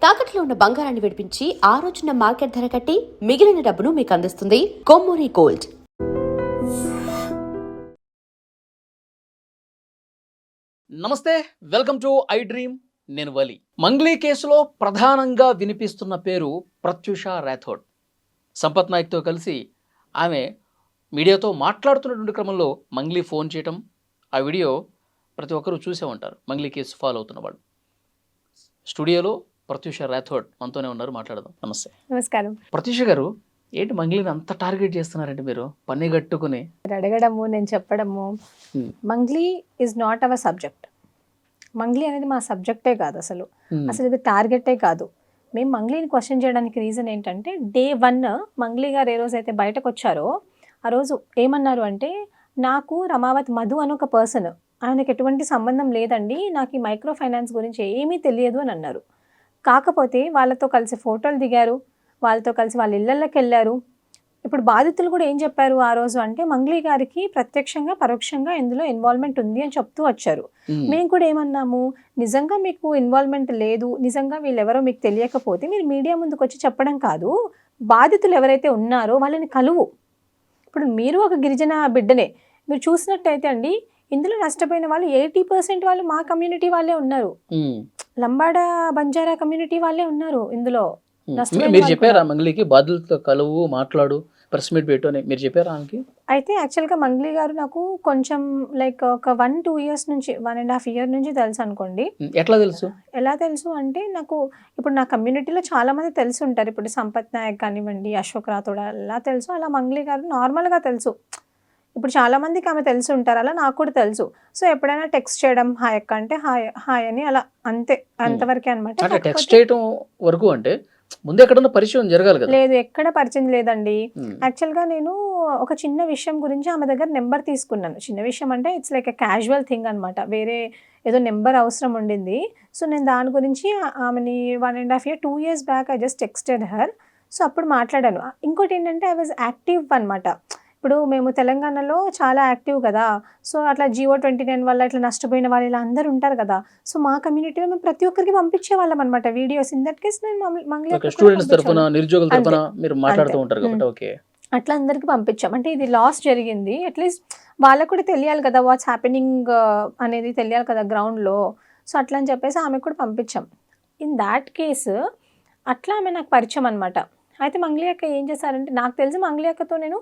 తాకట్లో ఉన్న బంగారాన్ని విడిపించి ఆ రోజున మార్కెట్ ధర కట్టి మిగిలిన డబ్బును మీకు అందిస్తుంది కొమ్మూరి గోల్డ్. నమస్తే, వెల్కమ్ టు ఐ డ్రీమ్. నేను వలి. మంగ్లీ కేసులో ప్రధానంగా వినిపిస్తున్న పేరు ప్రత్యూష రాథోడ్. సంపత్ నాయక్తో కలిసి ఆమె మీడియాతో మాట్లాడుతున్నటువంటి క్రమంలో మంగ్లీ ఫోన్ చేయటం, ఆ వీడియో ప్రతి ఒక్కరూ చూసే ఉంటారు. మంగ్లీ కేసు ఫాలో అవుతున్న వాళ్ళు. స్టూడియోలో ప్రత్యూష రాథోడ్ మనతోనే ఉన్నారు, మాట్లాడదాం. నమస్తే. నమస్కారం. ప్రత్యూష గారు, ఏంటి మంగ్లీని అంత టార్గెట్ చేస్తున్నారంటే మీరు పని కట్టుకుని? అడగడము, నేను చెప్పడము. Mangli is not our subject. Mangli అనేది మా సబ్జెక్టే కాదు, అసలు ఇది టార్గెటే కాదు. మేము మంగ్లీని క్వశ్చన్ చేయడానికి రీజన్ ఏంటంటే, డే 1 మంగ్లీ గారు ఏ రోజైతే బయటకు వచ్చారో ఆ రోజు ఏమన్నారు అంటే, నాకు రమావత్ మధు అని ఒక పర్సన్, ఆయనకు ఎటువంటి సంబంధం లేదండి, నాకు ఈ మైక్రో ఫైనాన్స్ గురించి ఏమీ తెలియదు అని అన్నారు. కాకపోతే వాళ్ళతో కలిసి ఫోటోలు దిగారు, వాళ్ళతో కలిసి వాళ్ళ ఇళ్ళకి వెళ్ళారు. ఇప్పుడు బాధితులు కూడా ఏం చెప్పారు ఆ రోజు అంటే, మంగ్లీ గారికి ప్రత్యక్షంగా పరోక్షంగా ఇందులో ఇన్వాల్వ్మెంట్ ఉంది అని చెప్తూ వచ్చారు. మేము కూడా ఏమన్నాము, నిజంగా మీకు ఇన్వాల్వ్మెంట్ లేదు, నిజంగా వీళ్ళెవరో మీకు తెలియకపోతే మీరు మీడియా ముందుకు వచ్చి చెప్పడం కాదు, బాధితులు ఎవరైతే ఉన్నారో వాళ్ళని కలువు. ఇప్పుడు మీరు ఒక గిరిజన బిడ్డనే, మీరు చూసినట్టయితే అండి, ఇందులో నష్టపోయిన వాళ్ళు 80% వాళ్ళు మా కమ్యూనిటీ వాళ్ళే ఉన్నారు. లంబాడా బంజారా కమ్యూనిటీ వాళ్ళే ఉన్నారు ఇందులో. మీరు చెప్పారా మంగ్లీకి బాధితులతో కలువు, మాట్లాడు, ప్రెస్ మీట్ పెట్టు అని మీరు చెప్పారా ఆమెకి? అయితే యాక్చువల్గా మంగ్లీ గారు నాకు కొంచెం లైక్ ఒక 1-2 years నుంచి, 1.5 year నుంచి తెలుసు అనుకోండి. ఎట్లా తెలుసు? ఎలా తెలుసు అంటే, నాకు ఇప్పుడు నా కమ్యూనిటీలో చాలా మంది తెలిసి ఉంటారు. ఇప్పుడు సంపత్ నాయక్ కానివ్వండి, అశోక్ రాథోడ్ అలా తెలుసు, అలా మంగ్లీ గారు నార్మల్గా తెలుసు. ఇప్పుడు చాలా మందికి ఆమె తెలిసి ఉంటారు, అలా నాకు కూడా తెలుసు. సో ఎప్పుడైనా టెక్స్ట్ చేయడం, హాయ్ అక్క అంటే హాయ్ హాయ్ అని, అలా అంతే, అంతవరకే అనమాట. టెక్స్ట్ చేయడం వరకు అంటే ముందు ఎక్కడన్నా పరిచయం జరగాలి కదా? లేదు, ఎక్కడ పరిచయం లేదండి. యాక్చువల్గా నేను ఒక చిన్న విషయం గురించి ఆమె దగ్గర నెంబర్ తీసుకున్నాను. చిన్న విషయం అంటే it's like a casual thing అనమాట. వేరే ఏదో నెంబర్ అవసరం ఉండింది. సో నేను దాని గురించి ఆమెని 1.5 year 2 years back I just texted her. So అప్పుడు మాట్లాడాను. ఇంకోటి ఏంటంటే, ఐ వాజ్ యాక్టివ్ అనమాట. ఇప్పుడు మేము తెలంగాణలో చాలా యాక్టివ్ కదా, సో అట్లా Geo 29 వల్ల ఇట్లా నష్టపోయిన వాళ్ళు ఇలా అందరు ఉంటారు కదా, సో మా కమ్యూనిటీలో మేము ప్రతి ఒక్కరికి పంపించే వాళ్ళం అనమాట వీడియోస్. ఇన్ దట్ కేస్ నేను అట్లా అందరికి పంపించాం. అంటే ఇది లాస్ జరిగింది, అట్లీస్ట్ వాళ్ళకు కూడా తెలియాలి కదా, వాట్స్ హ్యాపెనింగ్ అనేది తెలియాలి కదా గ్రౌండ్లో. సో అట్లా అని చెప్పేసి ఆమెకు కూడా పంపించాం. ఇన్ దాట్ కేసు అట్లా ఆమె నాకు పరిచయం అనమాట. అయితే మంగ్లీ అక్క ఏం చేశారంటే, నాకు తెలిసి మంగ్లీ అక్కతో నేను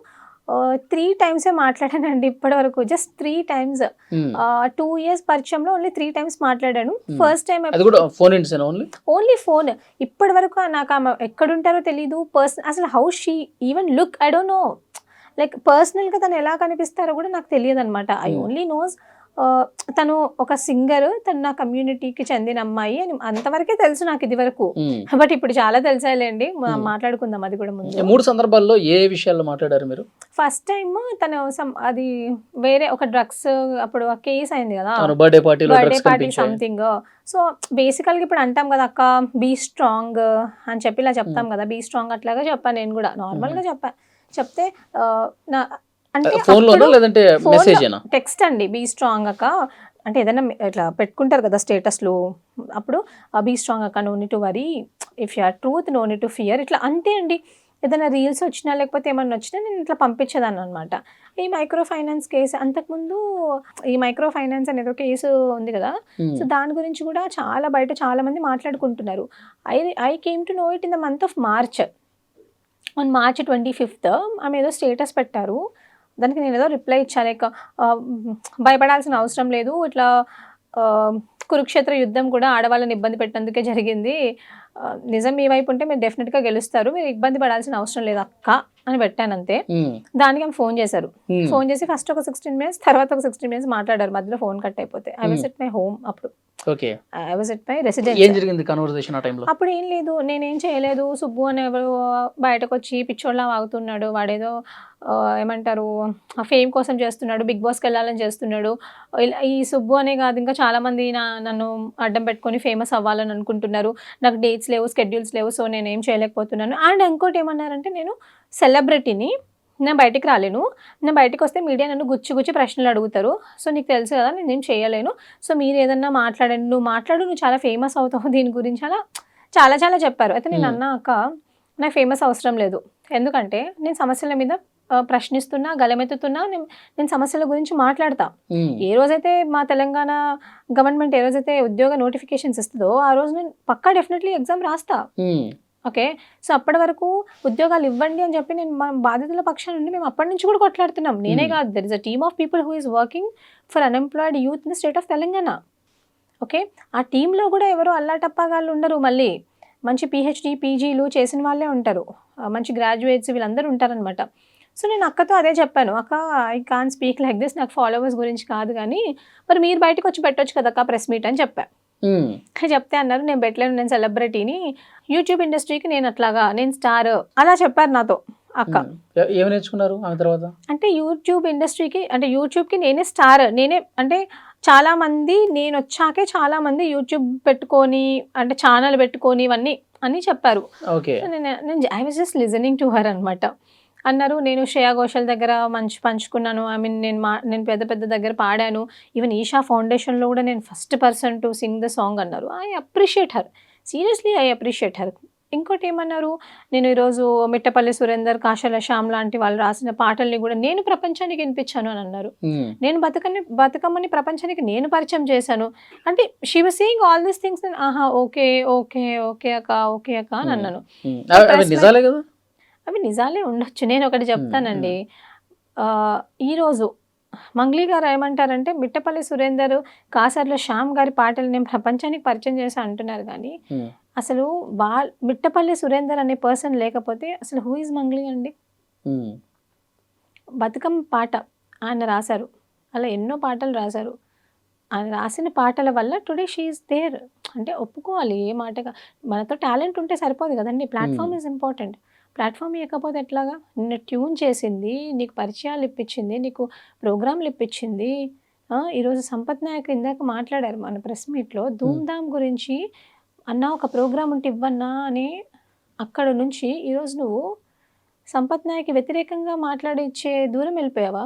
3 times మాట్లాడానండి ఇప్పటి వరకు, జస్ట్ 3 times. 2 years పరిచయంలో ఓన్లీ 3 times మాట్లాడాను. First time only phone. ఇప్పటి వరకు నాకు ఆమె ఎక్కడుంటారో తెలీదు, అసలు how she even look, I don't know, like పర్సనల్గా తను ఎలా కనిపిస్తారో కూడా నాకు తెలియదు అనమాట. ఐ ఓన్లీ నోస్ తను ఒక సింగర్, తను నా కమ్యూనిటీకి చెందిన అమ్మాయి అని అంతవరకే తెలుసు నాకు ఇది వరకు. బట్ ఇప్పుడు చాలా తెలిసాలేండి, మాట్లాడుకుందాం అది కూడా ముందు. 3 సందర్భాల్లో ఏ విషయాల్లో మాట్లాడారు మీరు? ఫస్ట్ టైం తను అది వేరే ఒక డ్రగ్స్, అప్పుడు కేసు అయింది కదా, బర్త్డే పార్టీ సంథింగ్. సో బేసికల్గా ఇప్పుడు అంటాం కదా అక్క, బీ స్ట్రాంగ్ అని చెప్పి ఇలా చెప్తాం కదా, బీ స్ట్రాంగ్ అట్లాగా చెప్పాను నేను కూడా, నార్మల్గా చెప్తే నా అంటే టెక్స్ట్ అండి, బీ స్ట్రాంగ్ అక్క అంటే ఏదైనా ఇట్లా పెట్టుకుంటారు కదా స్టేటస్లు, అప్పుడు బీ స్ట్రాంగ్ అక్క, no need to worry, if you are truth no need to fear, ఇట్లా అంతే అండి. ఏదైనా రీల్స్ వచ్చినా లేకపోతే ఏమన్నా వచ్చినా నేను ఇట్లా పంపించేదాన్ని అనమాట. ఈ మైక్రో ఫైనాన్స్ కేసు, అంతకుముందు ఈ మైక్రో ఫైనాన్స్ అనేది ఒక కేసు ఉంది కదా, సో దాని గురించి కూడా బయట చాలా మంది మాట్లాడుకుంటున్నారు. I came to know it in the month of March. On March 25th ఆమె ఏదో స్టేటస్ పెట్టారు, దానికి నేను ఏదో రిప్లై ఇచ్చాను, లైక్ భయపడాల్సిన అవసరం లేదు, ఇట్లా కురుక్షేత్ర యుద్ధం కూడా ఆడవాళ్ళని ఇబ్బంది పెట్టినందుకే జరిగింది, నిజం మీ వైపు ఉంటే మీరు డెఫినెట్గా గెలుస్తారు, మీరు ఇబ్బంది పడాల్సిన అవసరం లేదు అక్క అని పెట్టాను అంతే. దానికి ఆమె ఫోన్ చేశారు. ఫోన్ చేసి ఫస్ట్ ఒక 16 minutes, తర్వాత ఒక 16 minutes మాట్లాడారు, మధ్యలో ఫోన్ కట్ అయిపోతే. I was at my home అప్పుడు, I was at my residence. అప్పుడు ఏం లేదు, నేనేం చేయలేదు, సుబ్బు అని ఎవరు బయటకు వచ్చి పిచ్చోళ్ళ వాగుతున్నాడు, వాడేదో ఏమంటారు ఫేమ్ కోసం చేస్తున్నాడు, బిగ్ బాస్కి వెళ్ళాలని చేస్తున్నాడు, ఈ సుబ్బు అనే కాదు ఇంకా చాలా మంది నన్ను అడ్డం పెట్టుకొని ఫేమస్ అవ్వాలని అనుకుంటున్నారు, నాకు డేట్స్ లేవు, స్కెడ్యూల్స్ లేవు, సో నేనేం చేయలేకపోతున్నాను. అండ్ ఇంకోటి ఏమన్నారంటే, నేను సెలబ్రిటీని, నేను బయటికి రాలేను, నేను బయటకు వస్తే మీడియా నన్ను గుచ్చి ప్రశ్నలు అడుగుతారు, సో నీకు తెలుసు కదా నేనేం చేయలేను, సో మీరు ఏదన్నా మాట్లాడండి, నువ్వు చాలా ఫేమస్ అవుతావు దీని గురించి, అలా చాలా చాలా చెప్పారు. అయితే నేను అన్నా, అక్క నాకు ఫేమస్ అవసరం లేదు, ఎందుకంటే నేను సమస్యల మీద ప్రశ్నిస్తున్నా, గలమెత్తుతున్నా, నేను సమస్యల గురించి మాట్లాడతా. ఏ రోజైతే మా తెలంగాణ గవర్నమెంట్ ఏ రోజైతే ఉద్యోగ నోటిఫికేషన్స్ ఇస్తుందో ఆ రోజు నేను పక్కా డెఫినెట్లీ ఎగ్జామ్ రాస్తా. ఓకే, సో అప్పటి వరకు ఉద్యోగాలు ఇవ్వండి అని చెప్పి నేను మన బాధితుల పక్షాన నుండి మేము అప్పటి నుంచి కూడా కొట్లాడుతున్నాం. నేనే కాదు, there is a team of people who is working for unemployed youth in the state of Telangana. Okay, ఆ టీంలో కూడా ఎవరు అల్లాటప్పగాళ్ళు ఉండరు, మళ్ళీ మంచి పిహెచ్డి పీజీలు చేసిన వాళ్ళే ఉంటారు, మంచి గ్రాడ్యుయేట్స్ వీళ్ళందరూ ఉంటారనమాట. సో నేను అక్కతో అదే చెప్పాను, అక్క I can speak like this, నాకు ఫాలోవర్స్ గురించి కాదు కానీ మరి మీరు బయటకు వచ్చి పెట్టొచ్చు కదా అక్క ప్రెస్ మీట్ అని చెప్పా. చెప్తే అన్నారు నేను పెట్టలేను, నేను సెలబ్రిటీని, యూట్యూబ్ ఇండస్ట్రీకి నేను అట్లాగా, నేను స్టార్, అలా చెప్పారు నాతో అక్క. ఏమి నేర్చుకున్నారు ఆమె తర్వాత? అంటే యూట్యూబ్ ఇండస్ట్రీకి, అంటే యూట్యూబ్కి నేనే స్టార్, నేనే అంటే చాలా మంది నేను వచ్చాకే చాలా మంది యూట్యూబ్ పెట్టుకొని అంటే ఛానల్ పెట్టుకొని ఇవన్నీ అని చెప్పారు. నేను I was just listening to her అనమాట. అన్నారు నేను శ్రేయా ఘోషల్ దగ్గర మంచి పంచుకున్నాను, ఐ మీన్ నేను పెద్ద పెద్ద దగ్గర పాడాను, ఈవెన్ ఈషా ఫౌండేషన్లో కూడా నేను first person to sing the song అన్నారు. I appreciate her, seriously I appreciate her. ఇంకోటి ఏమన్నారు, నేను ఈరోజు మిట్టపల్లి సురేందర్, కాశల శ్యామ్ లాంటి వాళ్ళు రాసిన పాటల్ని కూడా నేను ప్రపంచానికి వినిపించాను అని అన్నారు. నేను బతుకమ్మని ప్రపంచానికి నేను పరిచయం చేశాను అంటే she was saying all these things. ఆహా ఓకే ఓకే ఓకే అక్క, ఓకే అక్క అని అన్నాను. అవి నిజాలే ఉండొచ్చు. నేను ఒకటి చెప్తానండి, ఈరోజు మంగ్లీ గారు ఏమంటారంటే మిట్టపల్లి సురేందర్, కాసర్ల శ్యామ్ గారి పాటలు నేను ప్రపంచానికి పరిచయం చేశా అంటున్నారు, కానీ అసలు మిట్టపల్లి సురేందర్ అనే పర్సన్ లేకపోతే అసలు హూ ఇస్ మంగ్లీ అండి? బతుకమ్మ పాట ఆయన రాశారు, అలా ఎన్నో పాటలు రాశారు. ఆయన రాసిన పాటల వల్ల టుడే షీ ఈస్ దేర్ అంటే ఒప్పుకోవాలి. ఏ మాటగా మనతో టాలెంట్ ఉంటే సరిపోదు కదండి, ప్లాట్ఫామ్ ఈజ్ ఇంపార్టెంట్. ప్లాట్ఫామ్ ఇవ్వకపోతే ఎట్లాగా? నిన్ను ట్యూన్ చేసింది, నీకు పరిచయాలు ఇప్పించింది, నీకు ప్రోగ్రాంలు ఇప్పించింది. ఈరోజు సంపత్ నాయక్ ఇందాక మాట్లాడారు మన ప్రెస్ మీట్లో ధూమ్ధామ్ గురించి, అన్న ఒక ప్రోగ్రామ్ ఉంటే ఇవ్వన్నా అని. అక్కడ నుంచి ఈరోజు నువ్వు సంపత్ నాయక్ వ్యతిరేకంగా మాట్లాడించే దూరం వెళ్ళిపోయావా?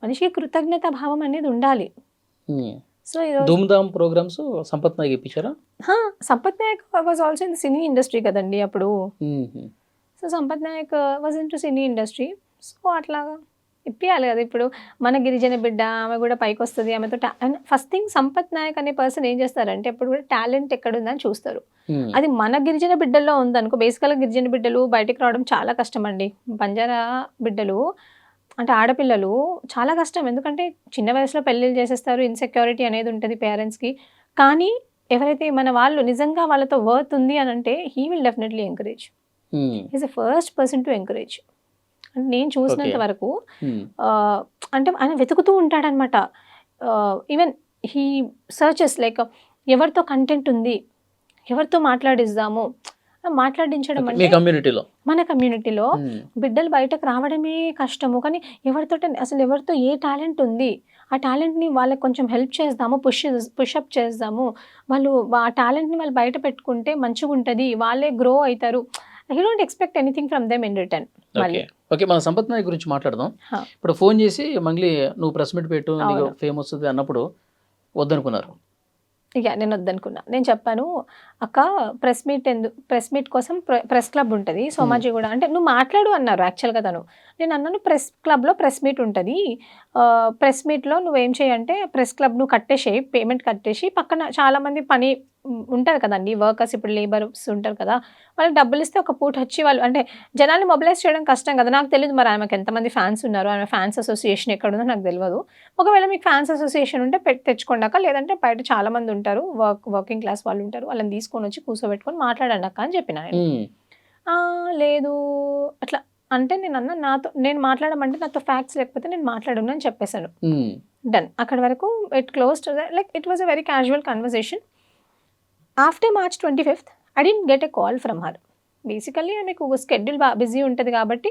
మనిషికి కృతజ్ఞత భావం అనేది ఉండాలి. సో ధూమ్ధామ్ ప్రోగ్రామ్స్ సంపత్ నాయక్ ఇప్పించారా? Sampath Nayak was also in cine industry కదండి అప్పుడు. So Sampath Nayak was into cine industry. So అట్లాగా ఇప్పియాలి కదా. ఇప్పుడు మన గిరిజన బిడ్డ, ఆమె కూడా పైకి వస్తుంది, ఆమెతో ఫస్ట్ థింగ్ సంపత్ నాయక్ అనే పర్సన్ ఏం చేస్తారంటే ఎప్పుడు కూడా టాలెంట్ ఎక్కడుందని చూస్తారు. అది మన గిరిజన బిడ్డల్లో ఉందనుకో, బేసికల్గా గిరిజన బిడ్డలు బయటకు రావడం చాలా కష్టం అండి. బంజారా బిడ్డలు అంటే ఆడపిల్లలు చాలా కష్టం, ఎందుకంటే చిన్న వయసులో పెళ్ళిళ్ళు చేసేస్తారు, ఇన్సెక్యూరిటీ అనేది ఉంటుంది పేరెంట్స్కి. కానీ ఎవరైతే మన వాళ్ళు నిజంగా వాళ్ళతో వర్త్ ఉంది అని అంటే he will definitely encourage. Is the first person to encourage. అంటే నేను చూసినంత వరకు అంటే ఆయన వెతుకుతూ ఉంటాడనమాట. ఈవెన్ హీ సర్చెస్ లైక్ ఎవరితో కంటెంట్ ఉంది, ఎవరితో మాట్లాడిద్దాము, మాట్లాడించడం అంటే మన కమ్యూనిటీలో బిడ్డలు బయటకు రావడమే కష్టము, కానీ ఎవరితో ఏ టాలెంట్ ఉంది ఆ టాలెంట్ని వాళ్ళకి కొంచెం హెల్ప్ చేద్దాము, పుషప్ చేద్దాము, వాళ్ళు ఆ టాలెంట్ని వాళ్ళు బయట పెట్టుకుంటే మంచిగా ఉంటుంది, వాళ్ళే గ్రో అవుతారు. You don't expect anything from them in return. Okay, మన సంపత్ నాయక్ గురించి మాట్లాడదాం. ఇప్పుడు ఫోన్ చేసి మంగ్లీ నువ్వు ప్రెస్ మీట్ పెట్టు, నీకు ఫేమ్ వస్తుంది అన్నప్పుడు వద్దనుకున్నారు? ఇక నేను వద్దనుకున్నా. నేను చెప్పాను అక్క ప్రెస్ మీట్ కోసం ప్రెస్ క్లబ్ ఉంటుంది సోమాజిగూడ అంటే నువ్వు మాట్లాడు అన్నారు యాక్చువల్గా తను. నేను అన్నాను ప్రెస్ క్లబ్లో ప్రెస్ మీట్ ఉంటుంది, ప్రెస్ మీట్లో నువ్వేం చేయంటే ప్రెస్ క్లబ్ నువ్వు కట్టేసేయి, పేమెంట్ కట్టేసి పక్కన చాలామంది పని ఉంటారు కదండి, వర్కర్స్ ఇప్పుడు లేబర్స్ ఉంటారు కదా, వాళ్ళకి డబ్బులు ఇస్తే ఒక పూట వచ్చి వాళ్ళు అంటే జనాల్ని మొబిలైజ్ చేయడం కష్టం కదా. నాకు తెలియదు మరి ఆమెకు ఎంతమంది ఫ్యాన్స్ ఉన్నారు, ఆమె ఫ్యాన్స్ అసోసియేషన్ ఎక్కడుందో నాకు తెలియదు. ఒకవేళ మీకు ఫ్యాన్స్ అసోసియేషన్ ఉంటే తెచ్చుకోండాక, లేదంటే బయట చాలా మంది ఉంటారు వర్కింగ్ క్లాస్ వాళ్ళు ఉంటారు, వాళ్ళని తీసుకొని వచ్చి కూర్చోబెట్టుకొని మాట్లాడండి అక్క అని చెప్పిన. లేదు అట్లా అంటే నేను అన్న నేను మాట్లాడమంటే నాతో ఫ్యాక్ట్స్ లేకపోతే నేను మాట్లాడను అని చెప్పేశాను. డన్, అక్కడ వరకు it closed. Like it was a very casual conversation. After March 25th I didn't get a call from her. Basically ఆమెకు షెడ్యూల్ బిజీ ఉంటుంది కాబట్టి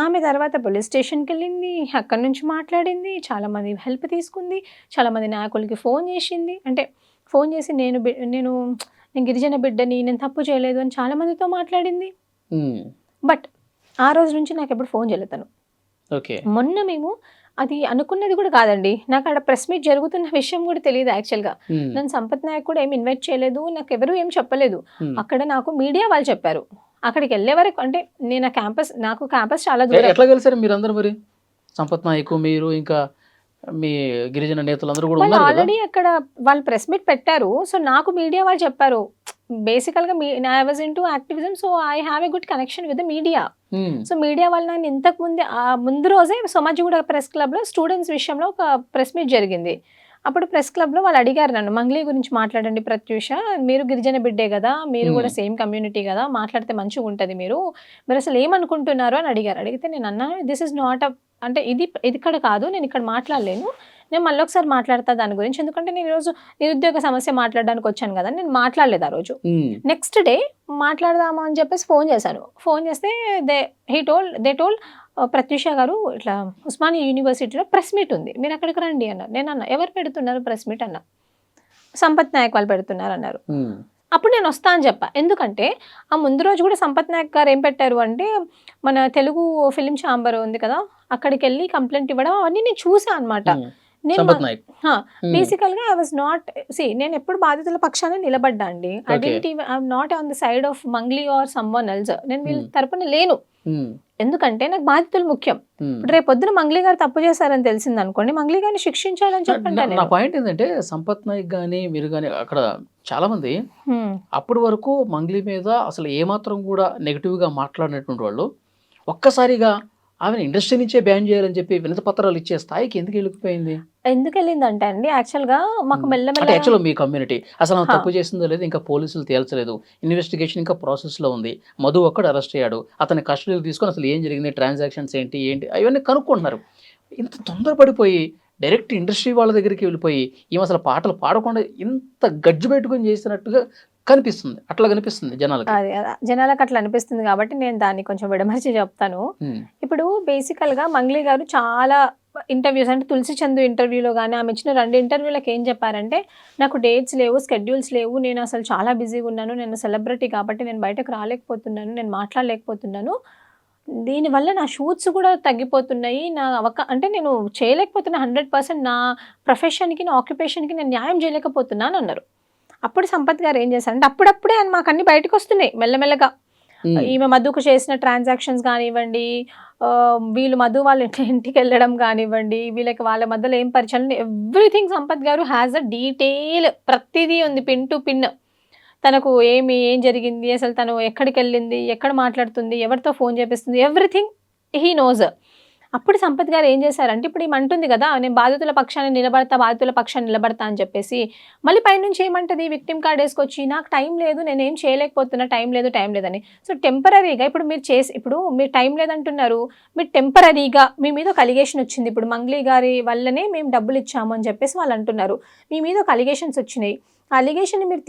ఆమె తర్వాత పోలీస్ స్టేషన్కి వెళ్ళింది, అక్కడి నుంచి మాట్లాడింది, చాలామంది హెల్ప్ తీసుకుంది, చాలామంది నాయకులకి ఫోన్ చేసింది. అంటే ఫోన్ చేసి నేను గిరిజన బిడ్డని, నేను తప్పు చేయలేదు అని చాలామందితో మాట్లాడింది. బట్ ఆ రోజు నుంచి నాకు ఎప్పుడు ఫోన్ చేయలేదు తను. మొన్న మేము అది అనుకున్నది కూడా కాదండి. నాకు ఆడ ప్రెస్ మీట్ జరుగుతున్న విషయం కూడా తెలీదు యాక్చువల్‌గా. ఉమ్, నన్ను సంపత్ నాయక్ కూడా ఏమి ఇన్వైట్ చేయలేదు. నాకెవరు ఏం చెప్పలేదు. ఉమ్. అక్కడ నాకు మీడియా వాళ్ళు చెప్పారు. అక్కడికెళ్ళే వరకు అంటే నేను నాకు క్యాంపస్ చాలా దూరం. ఎట్లా కలిసారు మీరందరూ మరి? సంపత్ నాయక్, మీరు, ఇంకా మీ గిరిజన నేతలందరూ కూడా వాళ్ళు ఉన్నారు కదా? ఆల్రెడీ అక్కడ వాళ్ళు ప్రెస్ మీట్ పెట్టారు. సో నాకు మీడియా వాళ్ళు చెప్పారు. బేసికల్‌గా I was into activism. So I have a good connection with the media. Um, so media వాళ్ళు నన్ను ఇంతకు ముందే ముందు రోజే సోమాజిగూడ ప్రెస్ క్లబ్‌లో స్టూడెంట్స్ విషయంలో ఒక ప్రెస్ మీట్ జరిగింది. అప్పుడు ప్రెస్ క్లబ్‌లో వాళ్ళు అడిగారు నన్ను, "మంగ్లీ గురించి మాట్లాడండి ప్రత్యూష. మీరు గిరిజన బిడ్డే గదా! మీరు ఉమ్, కూడా సేమ్ కమ్యూనిటీ గదా! మాట్లాడితే మంచిగుంటది మీరు. మీరసలు ఏమనుకుంటున్నారు?" అని అడిగారు. అడిగితే నేనన్నా, "దిస్ ఈజ్ నాట్ అంటే ఇది ఇక్కడ కాదు. నేనిక్కడ మాట్లాడలేను. నేను మళ్ళొకసారి మాట్లాడతా దాని గురించి. ఎందుకంటే నేను ఈరోజు నిరుద్యోగ సమస్య మాట్లాడడానికి వచ్చాను గదా!" నేను మాట్లాడలేదు ఆ రోజు. ఉమ్, నెక్స్ట్ డే మాట్లాడదాము అని చెప్పేసి ఫోన్ చేశాను. ఫోన్ చేస్తే దే టోల్డ్ ప్రత్యూష గారు ఇట్లా ఉస్మానియా యూనివర్సిటీలో ప్రెస్ మీట్ ఉంది. మీరు అక్కడికి రండి అన్నారు. నేనన్నా, ఎవరు పెడుతున్నారు ప్రెస్ మీట్ అన్నా. సంపత్ నాయక్ వాళ్ళు పెడుతున్నారు అన్నారు. ఉమ్, అప్పుడు నేను వస్తా అని చెప్పా. ఎందుకంటే ఆ ముందు రోజు కూడా సంపత్ నాయక్ గారు ఏం పెట్టారు అంటే మన తెలుగు ఫిలిం ఛాంబర్ ఉంది కదా, అక్కడికి వెళ్ళి కంప్లైంట్ ఇవ్వడం అవన్నీ నేను చూసా అనమాట. ఉమ్. నేను సంపత్ నాయక్. ఉమ్, బేసికల్‌గా ఐ వాస్ నాట్ నేను ఎప్పుడు బాధితుల పక్షాన నిలబడ్డా అండి. Okay. I'm not on the side of Mangli or someone else. నేను వీళ్ళ ఉమ్, తరపున లేను. ఉమ్, ఎందుకంటే నాకు బాధితులు ముఖ్యం. ఉమ్. ఇప్పుడు రేపు పొద్దున మంగ్లీ గారు తప్పు చేశారని తెలిసిందనుకోండి, మంగ్లీ గారిని శిక్షించాలని చెప్పండి నా నేను. పాయింట్ ఏంటంటే, సంపత్ నాయక్ కానీ మీరు కానీ అక్కడ చాలా మంది హ్మ్. అప్పటి వరకు మంగ్లీ మీద అసలు ఏమాత్రం కూడా నెగిటివ్గా మాట్లాడినటువంటి వాళ్ళు ఒక్కసారిగా ఆమెను ఇండస్ట్రీ నుంచే బ్యాన్ చేయాలని చెప్పి వినతి పత్రాలు ఇచ్చే స్థాయికి ఎందుకు వెళ్ళిపోయింది? ఎందుకెళ్ళిందంటే అండి యాక్చువల్‌గా మాకు అంటే మెల్లమెల్ల యాక్చువల్గా మీ కమ్యూనిటీ అసలు ఆమె హా! తప్పు చేసిందో లేదు ఇంకా పోలీసులు తేల్చలేదు, ఇన్వెస్టిగేషన్ ఇంకా ప్రాసెస్లో ఉంది, మధు ఒక్కడు అరెస్ట్ అయ్యాడు, అతని కస్టడీలో తీసుకొని అసలు ఏం జరిగింది, ట్రాన్సాక్షన్స్ ఏంటి ఏంటి అవన్నీ కనుక్కుంటున్నారు. ఇంత తొందరపడిపోయి డైరెక్ట్ ఇండస్ట్రీ వాళ్ళ దగ్గరికి వెళ్ళిపోయి ఈమె అసలు పాటలు పాడకుండా ఇంత గజ్జు పెట్టుకొని చేసినట్టుగా కనిపిస్తుంది, అట్లా కనిపిస్తుంది జనాలకి. అది జనాలకు అట్లా అనిపిస్తుంది కాబట్టి నేను దాన్ని కొంచెం విడమర్చి చెప్తాను. ఉమ్, ఇప్పుడు బేసికల్‌గా మంగ్లీ గారు చాలా ఇంటర్వ్యూస్ అంటే 'తులసి చందు' ఇంటర్వ్యూలో గాని, ఆమె ఇచ్చిన 2 ఇంటర్వ్యూలకి ఏం చెప్పారంటే, "నాకు డేట్స్ లేవు, స్కెడ్యూల్స్ లేవు. నేను అసలు చాలా బిజీగా ఉన్నాను. నేను సెలబ్రిటీ కాబట్టి నేను బయటకు రాలేకపోతున్నాను. నేను మాట్లాడలేకపోతున్నాను. దీనివల్ల నా షూట్స్ కూడా తగ్గిపోతున్నాయి. నా అంటే నేను చేయలేకపోతున్నా 100% నా ప్రొఫెషన్‌కి, నా ఆక్యుపేషన్‌కి నేను న్యాయం చేయలేకపోతున్నాను" అన్నారు. అప్పుడు సంపత్ గారు ఏం చేశారంటే, అప్పుడప్పుడే మాకు అన్ని బయటకొస్తున్నాయి మెల్లమెల్లగా. ఉమ్, ఈమె మధుకు చేసిన ట్రాన్సాక్షన్స్ కానివ్వండి, వీళ్ళు మధు వాళ్ళ ఇంటికెళ్ళడం కానివ్వండి, వీళ్ళకి వాళ్ళ మధ్యలో ఏం పరిచయాలు, ఎవ్రీథింగ్ సంపత్ గారు హ్యాస్ అ డీటెయిల్, ప్రతిదీ ఉంది పిన్ టు పిన్. తనకు ఏం జరిగింది, అసలు తను ఎక్కడికెళ్ళింది, ఎక్కడ మాట్లాడుతుంది, ఎవరితో ఫోన్ చేపిస్తుంది, ఎవ్రీథింగ్ హీ నోస్. అప్పుడు సంపత్ గారు ఏం చేశారంటే, ఇప్పుడు ఈమె అంటుంది కదా, నేను బాధితుల పక్షాన నిలబడతా అని చెప్పేసి, మళ్ళీ పైనుంచి ఏమంటది, విక్టిమ్ కార్డ్ వేసుకొచ్చి నాకు టైం లేదు, నేనేం చేయలేకపోతున్నా, టైం లేదని. సో టెంపరరీగా ఇప్పుడు మీరు టైం లేదంటున్నారు, మీరు టెంపరరీగా మీ మీద ఒక అలిగేషన్ వచ్చింది. ఇప్పుడు మంగ్లీ గారి వల్లనే మేము డబ్బులు ఇచ్చాము అని చెప్పేసి వాళ్ళు అంటున్నారు. మీ మీద ఒక అలిగేషన్స్ వచ్చినాయి. ఆ అలిగేషన్ మీరు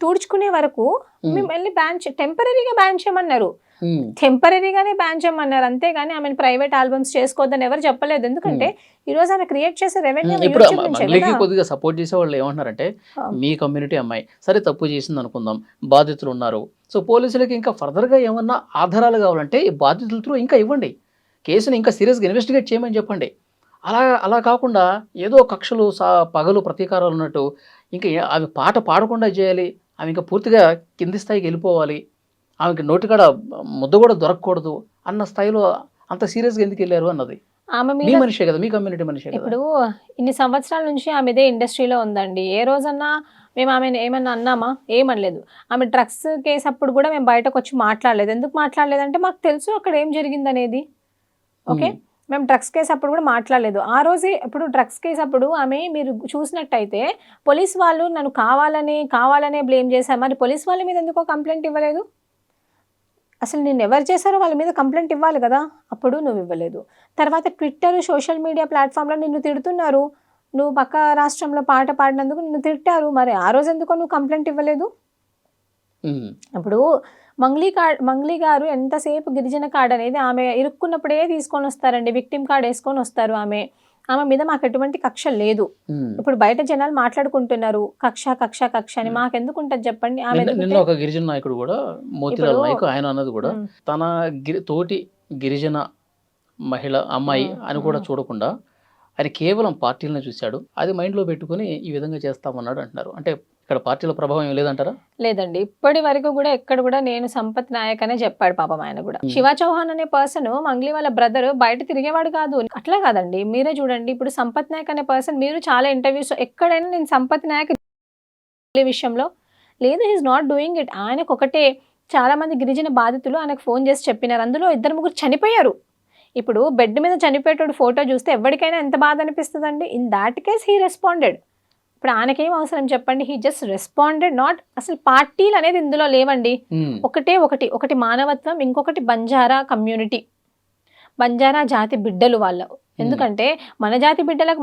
తుడుచుకునే వరకు మేము వెళ్ళి టెంపరరీగా బ్యాన్ చేయమన్నారు. ఉమ్. టెంపరరీగానే బ్యాన్ చేయమన్నారు, అంతేగాని ఆమెను ప్రైవేట్ ఆల్బమ్స్ చేసుకోవద్దని ఎవరు చెప్పలేదు. ఎందుకంటే ఈ రోజు ఆమె క్రియేట్ చేసే రెవెన్యూ ఇప్పుడు యూట్యూబ్ నుంచే మంగ్లీకి కదా. కొద్దిగా సపోర్ట్ చేసే వాళ్ళు ఏమంటున్నారంటే, ఆ. మీ కమ్యూనిటీ అమ్మాయి సరే తప్పు చేసింది అనుకుందాం, బాధితులు ఉన్నారు, సో పోలీసులకి ఇంకా ఫర్దర్గా ఏమన్నా ఆధారాలు కావాలంటే ఈ బాధితుల త్రూ ఇంకా ఇవ్వండి, కేసుని ఇంకా సీరియస్గా ఇన్వెస్టిగేట్ చేయమని చెప్పండి. అలా కాకుండా ఏదో కక్షలు పగలు ప్రతీకారాలు ఉన్నట్టు ఇంకా ఆమె పాట పాడకుండా చేయాలి, ఆమె ఇంకా పూర్తిగా కింది స్థాయికి వెళ్ళిపోవాలి, ఆమెకి నోటికాడ ముద్ద కూడా దొరకకూడదు అన్న స్థాయిలో అంత సీరియస్గా ఎందుకు వెళ్ళారు అన్నది. ఆమె మీ మీద మనిషే కదా, మీ కమ్యూనిటీ మనిషే కదా. ఇప్పుడు ఇన్ని సంవత్సరాల నుంచి ఆమె ఇదే ఇండస్ట్రీలో ఉందండి. ఏ రోజన్నా మేము ఆమెను ఏమన్నా అన్నామా? ఏమనలేదు. ఆమె డ్రగ్స్ కేసు అప్పుడు కూడా మేము బయటకు వచ్చి మాట్లాడలేదు. ఎందుకు మాట్లాడలేదంటే మాకు తెలుసు అక్కడ ఏం జరిగిందనేది. ఓకే, ఉమ్, మేము డ్రగ్స్ కేసు అప్పుడు కూడా మాట్లాడలేదు. ఆ రోజే ఇప్పుడు డ్రగ్స్ కేసు అప్పుడు ఆమె మీరు చూసినట్టయితే పోలీస్ వాళ్ళు నన్ను కావాలనే బ్లేమ్ చేశారు. మరి పోలీస్ వాళ్ళ మీద ఎందుకో కంప్లైంట్ ఇవ్వలేదు? అసలు నిన్ను ఎవరు చేశారో వాళ్ళ మీద కంప్లైంట్ ఇవ్వాలి కదా, అప్పుడు నువ్వు ఇవ్వలేదు. తర్వాత ట్విట్టర్, సోషల్ మీడియా ప్లాట్ఫామ్లో నిన్ను తిడుతున్నారు. నువ్వు పక్క రాష్ట్రంలో పాట పాడినందుకు నిన్ను తిట్టారు. మరి ఆ రోజు ఎందుకో నువ్వు కంప్లైంట్ ఇవ్వలేదు? ఉమ్, ఇప్పుడు మంగ్లీ గారు ఎంతసేపు గిరిజన కార్డ్ అనేది ఆమె ఇరుక్కున్నప్పుడే తీసుకొని వస్తారండి. విక్టిమ్ కార్డ్ వేసుకొని వస్తారు. ఆమె మీద మాకు ఎటువంటి కక్ష లేదు. ఉమ్. ఇప్పుడు బయట జనాలు మాట్లాడుకుంటున్నారు కక్ష అని. మాకెందుకు ఉంటుంది చెప్పండి? ఆమె నిన్న ఒక గిరిజన నాయకుడు కూడా, మోతిలాల్ ఇప్పుడు నాయక్, ఆయన అన్నది కూడా తన తోటి గిరిజన మహిళ అమ్మాయి అని కూడా చూడకుండా ఆయన కేవలం పార్టీలను చూశాడు, అది మైండ్లో పెట్టుకుని ఈ విధంగా చేస్తామన్నాడు అంటున్నారు. అంటే ఇక్కడ పార్టీల ప్రభావం ఏం లేదంటారా? లేదండి, ఇప్పటి వరకు కూడా ఎక్కడ కూడా నేను సంపత్ నాయక్ అనే చెప్పాడు పాపం ఆయన కూడా. శివ చౌహాన్ అనే పర్సన్ మంగ్లీ వాళ్ళ బ్రదర్ బయట తిరిగేవాడు కాదు. అట్లా కాదండి, మీరే చూడండి ఇప్పుడు సంపత్ నాయక్ అనే పర్సన్, మీరు చాలా ఇంటర్వ్యూస్ ఎక్కడైనా నేను సంపత్ నాయక్ విషయంలో లేదు, హీఈస్ నాట్ డూయింగ్ ఇట్. ఆయనకు ఒకటే, చాలా మంది గిరిజన బాధితులు ఆయనకు ఫోన్ చేసి చెప్పినారు, అందులో 2-3 చనిపోయారు. ఇప్పుడు బెడ్ మీద చనిపోయేటోడు ఫోటో చూస్తే ఎవరికైనా ఎంత బాధ అనిపిస్తుందండి. In that case he responded. ఇప్పుడు ఆయనకేం అవసరం చెప్పండి, హీ జస్ట్ రెస్పాండెడ్. నాట్ అసలు పార్టీలు అనేది ఇందులో లేవండి. ఒకటి మానవత్వం, ఇంకొకటి బంజారా కమ్యూనిటీ, బంజారా జాతి బిడ్డలు వాళ్ళు. ఎందుకంటే మన జాతి బిడ్డలకు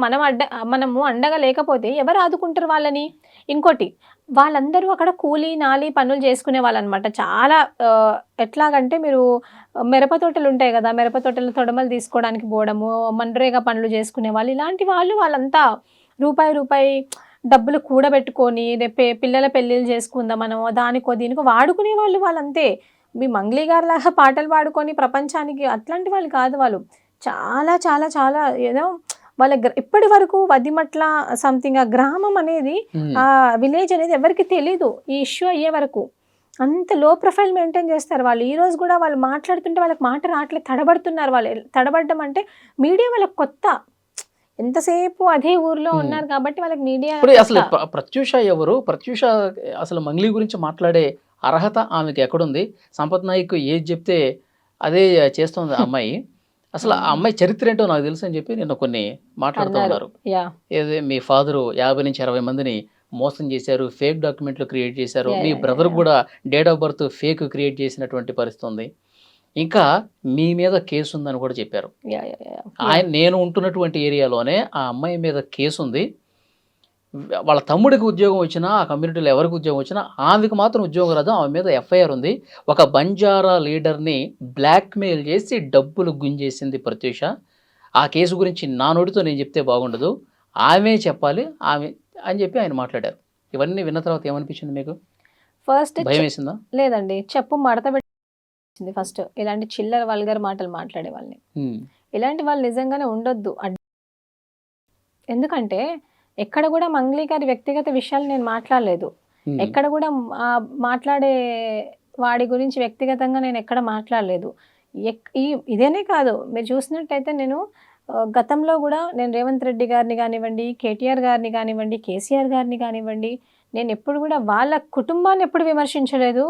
మనము అండగా లేకపోతే ఎవరు ఆదుకుంటారు వాళ్ళని? ఇంకోటి, వాళ్ళందరూ అక్కడ కూలీ నాలి పనులు చేసుకునే వాళ్ళు అనమాట. చాలా ఎట్లాగంటే, మీరు మిరప తోటలు ఉంటాయి కదా, మిరప తోటలు తొడమలు తీసుకోవడానికి పోవడము, మన్రేగా పనులు చేసుకునే వాళ్ళు, ఇలాంటి వాళ్ళంతా రూపాయి డబ్బులు కూడబెట్టుకొని రేపే పిల్లల పెళ్ళిళ్ళు చేసుకుందాం మనం, దానికో దీనికో వాడుకునే వాళ్ళంతే. మీ మంగ్లీ గారు లాగా పాటలు పాడుకొని ప్రపంచానికి అట్లాంటి వాళ్ళు కాదు. వాళ్ళు చాలా చాలా చాలా ఏదో వాళ్ళ ఇప్పటి వరకు వదిమట్ల సంథింగ్ ఆ గ్రామం అనేది, ఆ విలేజ్ అనేది ఎవరికి తెలీదు. ఈ ఇష్యూ అయ్యే వరకు అంత లో ప్రొఫైల్ మెయింటైన్ చేస్తారు వాళ్ళు. ఈ రోజు కూడా వాళ్ళు మాట్లాడుతుంటే వాళ్ళకి మాట రావట్లేదు, తడబడుతున్నారు. వాళ్ళు తడబడ్డం అంటే మీడియా వాళ్ళకి కొత్త, ఎంతసేపు అదే ఊర్లో ఉన్నారు కాబట్టి వాళ్ళకి మీడియా. అసలు ప్రత్యూష ఎవరు? ప్రత్యూష అసలు మంగ్లీ గురించి మాట్లాడే అర్హత ఆమెకి ఎక్కడుంది? సంపత్ నాయక్ ఏది చెప్తే అదే చేస్తుంది ఆ అమ్మాయి. అసలు ఆ అమ్మాయి చరిత్ర ఏంటో నాకు తెలుసు అని చెప్పి నిన్న కొన్ని మాట్లాడుతూ ఉన్నారు. ఏదే మీ ఫాదరు 50 నుంచి 60 మందిని మోసం చేశారు, ఫేక్ డాక్యుమెంట్లు క్రియేట్ చేశారు, మీ బ్రదర్ కూడా date of birth fake create చేసినటువంటి పరిస్థితి ఉంది, ఇంకా మీ మీద కేసు ఉందని కూడా చెప్పారు. నేను ఉంటున్నటువంటి ఏరియాలోనే ఆ అమ్మాయి మీద కేసు ఉంది. వాళ్ళ తమ్ముడికి ఉద్యోగం వచ్చినా, ఆ కమ్యూనిటీలో ఎవరికి ఉద్యోగం వచ్చినా ఆమెకు మాత్రం ఉద్యోగం రాదు. ఆమె మీద ఎఫ్ఐఆర్ ఉంది. ఒక బంజారా లీడర్ని బ్లాక్మెయిల్ చేసి డబ్బులు గుంజేసింది ప్రత్యూష. ఆ కేసు గురించి నా నోటితో నేను చెప్తే బాగుండదు, ఆమె చెప్పాలి ఆమె అని చెప్పి ఆయన మాట్లాడారు. ఇవన్నీ విన్న తర్వాత ఏమనిపించింది మీకు? ఫస్ట్ భయం వేసిందా? లేదండి, చెప్పు మడత పెట్టింది ఫస్ట్. ఇలాంటి చిల్లర వల్గర్ మాటలు మాట్లాడే వాళ్ళని, ఇలాంటి వాళ్ళు నిజంగానే ఉండొద్దు. ఎందుకంటే ఎక్కడ కూడా మంగ్లీ గారి వ్యక్తిగత విషయాలు నేను మాట్లాడలేదు. ఎక్కడ కూడా మాట్లాడే వాడి గురించి వ్యక్తిగతంగా నేను ఎక్కడ మాట్లాడలేదు. ఇదేనే కాదు, మీరు చూసినట్టయితే నేను గతంలో కూడా నేను రేవంత్ రెడ్డి గారిని కానివ్వండి, కేటీఆర్ గారిని కానివ్వండి, కేసీఆర్ గారిని కానివ్వండి, నేను ఎప్పుడు కూడా వాళ్ళ కుటుంబాన్ని ఎప్పుడు విమర్శించలేదు.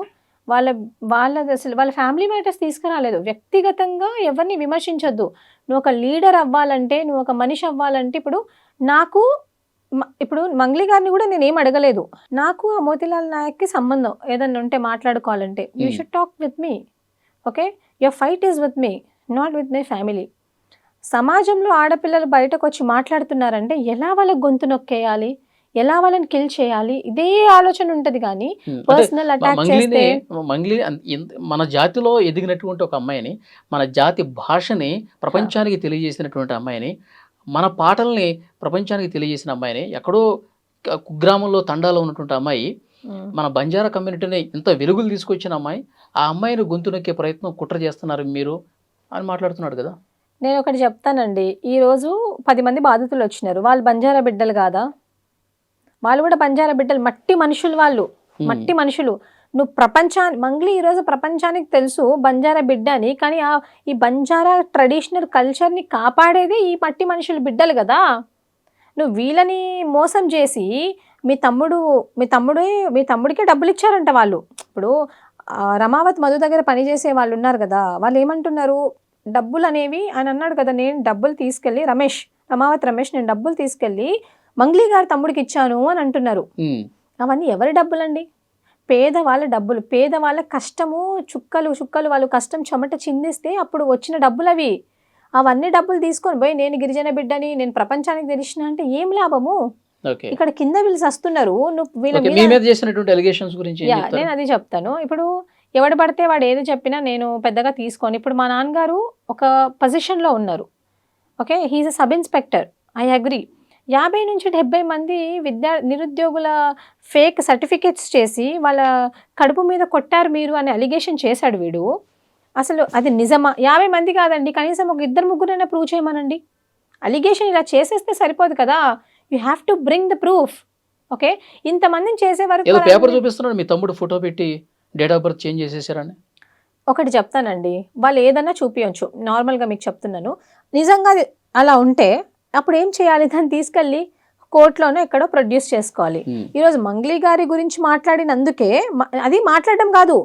అసలు వాళ్ళ ఫ్యామిలీ మ్యాటర్స్ తీసుకురాలేదు. వ్యక్తిగతంగా ఎవరిని విమర్శించొద్దు. నువ్వు ఒక లీడర్ అవ్వాలంటే, నువ్వు ఒక మనిషి అవ్వాలంటే, ఇప్పుడు మంగ్లీ గారిని కూడా నేను ఏం అడగలేదు. నాకు ఆ మోతీలాల్ నాయక్కి సంబంధం ఏదన్నా ఉంటే మాట్లాడుకోవాలంటే, you should talk with me, okay? Your fight is with me, not with my family. సమాజంలో ఆడపిల్లలు బయటకు వచ్చి మాట్లాడుతున్నారంటే ఎలా వాళ్ళకి గొంతు నొక్కేయాలి, ఎలా వాళ్ళని కిల్ చేయాలి, ఇదే ఆలోచన ఉంటుంది. కానీ పర్సనల్ అటాక్ చేస్తే మంగ్లీ మన జాతిలో ఎదిగినటువంటి ఒక అమ్మాయిని, మన జాతి భాషని ప్రపంచానికి తెలియజేసినటువంటి అమ్మాయిని, మన పాటల్ని ప్రపంచానికి తెలియజేసిన అమ్మాయిని, ఎక్కడో కుగ్రామంలో తండాలో ఉన్నటువంటి అమ్మాయి, మన బంజారా కమ్యూనిటీని ఇంత వెలుగులు తీసుకొచ్చిన అమ్మాయి, ఆ అమ్మాయిని గొంతు నొక్కే ప్రయత్నం కుట్ర చేస్తున్నారు మీరు అని మాట్లాడుతున్నాడు కదా. నేను ఒకటి చెప్తానండి, ఈరోజు 10 మంది బాధితులు వచ్చినారు, వాళ్ళు బంజారా బిడ్డలు కాదా? వాళ్ళు కూడా బంజారా బిడ్డలు, మట్టి మనుషులు, వాళ్ళు మట్టి మనుషులు. నువ్వు మంగ్లీ ఈరోజు ప్రపంచానికి తెలుసు బంజారా బిడ్డ అని, కానీ ఈ బంజారా ట్రెడిషనల్ కల్చర్ని కాపాడేది ఈ మట్టి మనుషులు బిడ్డలు కదా. నువ్వు వీళ్ళని మోసం చేసి మీ తమ్ముడికే డబ్బులు ఇచ్చారంట వాళ్ళు. ఇప్పుడు రమావత్ మధు దగ్గర పనిచేసే వాళ్ళు ఉన్నారు కదా, వాళ్ళు ఏమంటున్నారు, డబ్బులు అనేవి ఆయన అన్నాడు కదా, నేను డబ్బులు తీసుకెళ్ళి రమావత్ రమేష్ నేను డబ్బులు తీసుకెళ్ళి మంగ్లీ గారి తమ్ముడికి ఇచ్చాను అని అంటున్నారు. అవన్నీ ఎవరి డబ్బులండి? పేదవాళ్ళ డబ్బులు, పేదవాళ్ళ కష్టము, చుక్కలు వాళ్ళు కష్టం చెమట చిందిస్తే అప్పుడు వచ్చిన డబ్బులు అవి. అవన్నీ డబ్బులు తీసుకొని పోయి నేను గిరిజన బిడ్డని, నేను ప్రపంచానికి తెలిసిన అంటే ఏం లాభము? ఇక్కడ కింద వీళ్ళు వస్తున్నారు. నేను అది చెప్తాను. ఇప్పుడు ఎవడు పడితే వాడు ఏది చెప్పినా నేను పెద్దగా తీసుకొని, ఇప్పుడు మా నాన్నగారు ఒక పొజిషన్లో ఉన్నారు, okay, he is a sub inspector, I agree. 50 నుంచి 70 మంది నిరుద్యోగుల ఫేక్ సర్టిఫికేట్స్ చేసి వాళ్ళ కడుపు మీద కొట్టారు మీరు అని అలిగేషన్ చేశాడు వీడు. అసలు అది నిజమా? 50 మంది కాదండి, కనీసం ఒక 2-3 ప్రూవ్ చేయమనండి. అలిగేషన్ ఇలా చేసేస్తే సరిపోదు కదా, you have to bring the proof. Okay, ఇంతమందిని చేసే వరకు ఏదో పేపర్ చూపిస్తున్నాడు మీ తమ్ముడు ఫోటో పెట్టి డేట్ ఆఫ్ బర్త్ చేంజ్ చేసేసారని. ఒకటి చెప్తానండి, వాళ్ళు ఏదన్నా చూపించచ్చు, నార్మల్గా మీకు చెప్తున్నాను. నిజంగా అది అలా ఉంటే అప్పుడు ఏం చేయాలి, దాన్ని తీసుకెళ్ళి కోర్టులోనే ఎక్కడో ప్రొడ్యూస్ చేసుకోవాలి. ఈరోజు మంగ్లీ గారి గురించి మాట్లాడినందుకే అది మాట్లాడడం కాదు,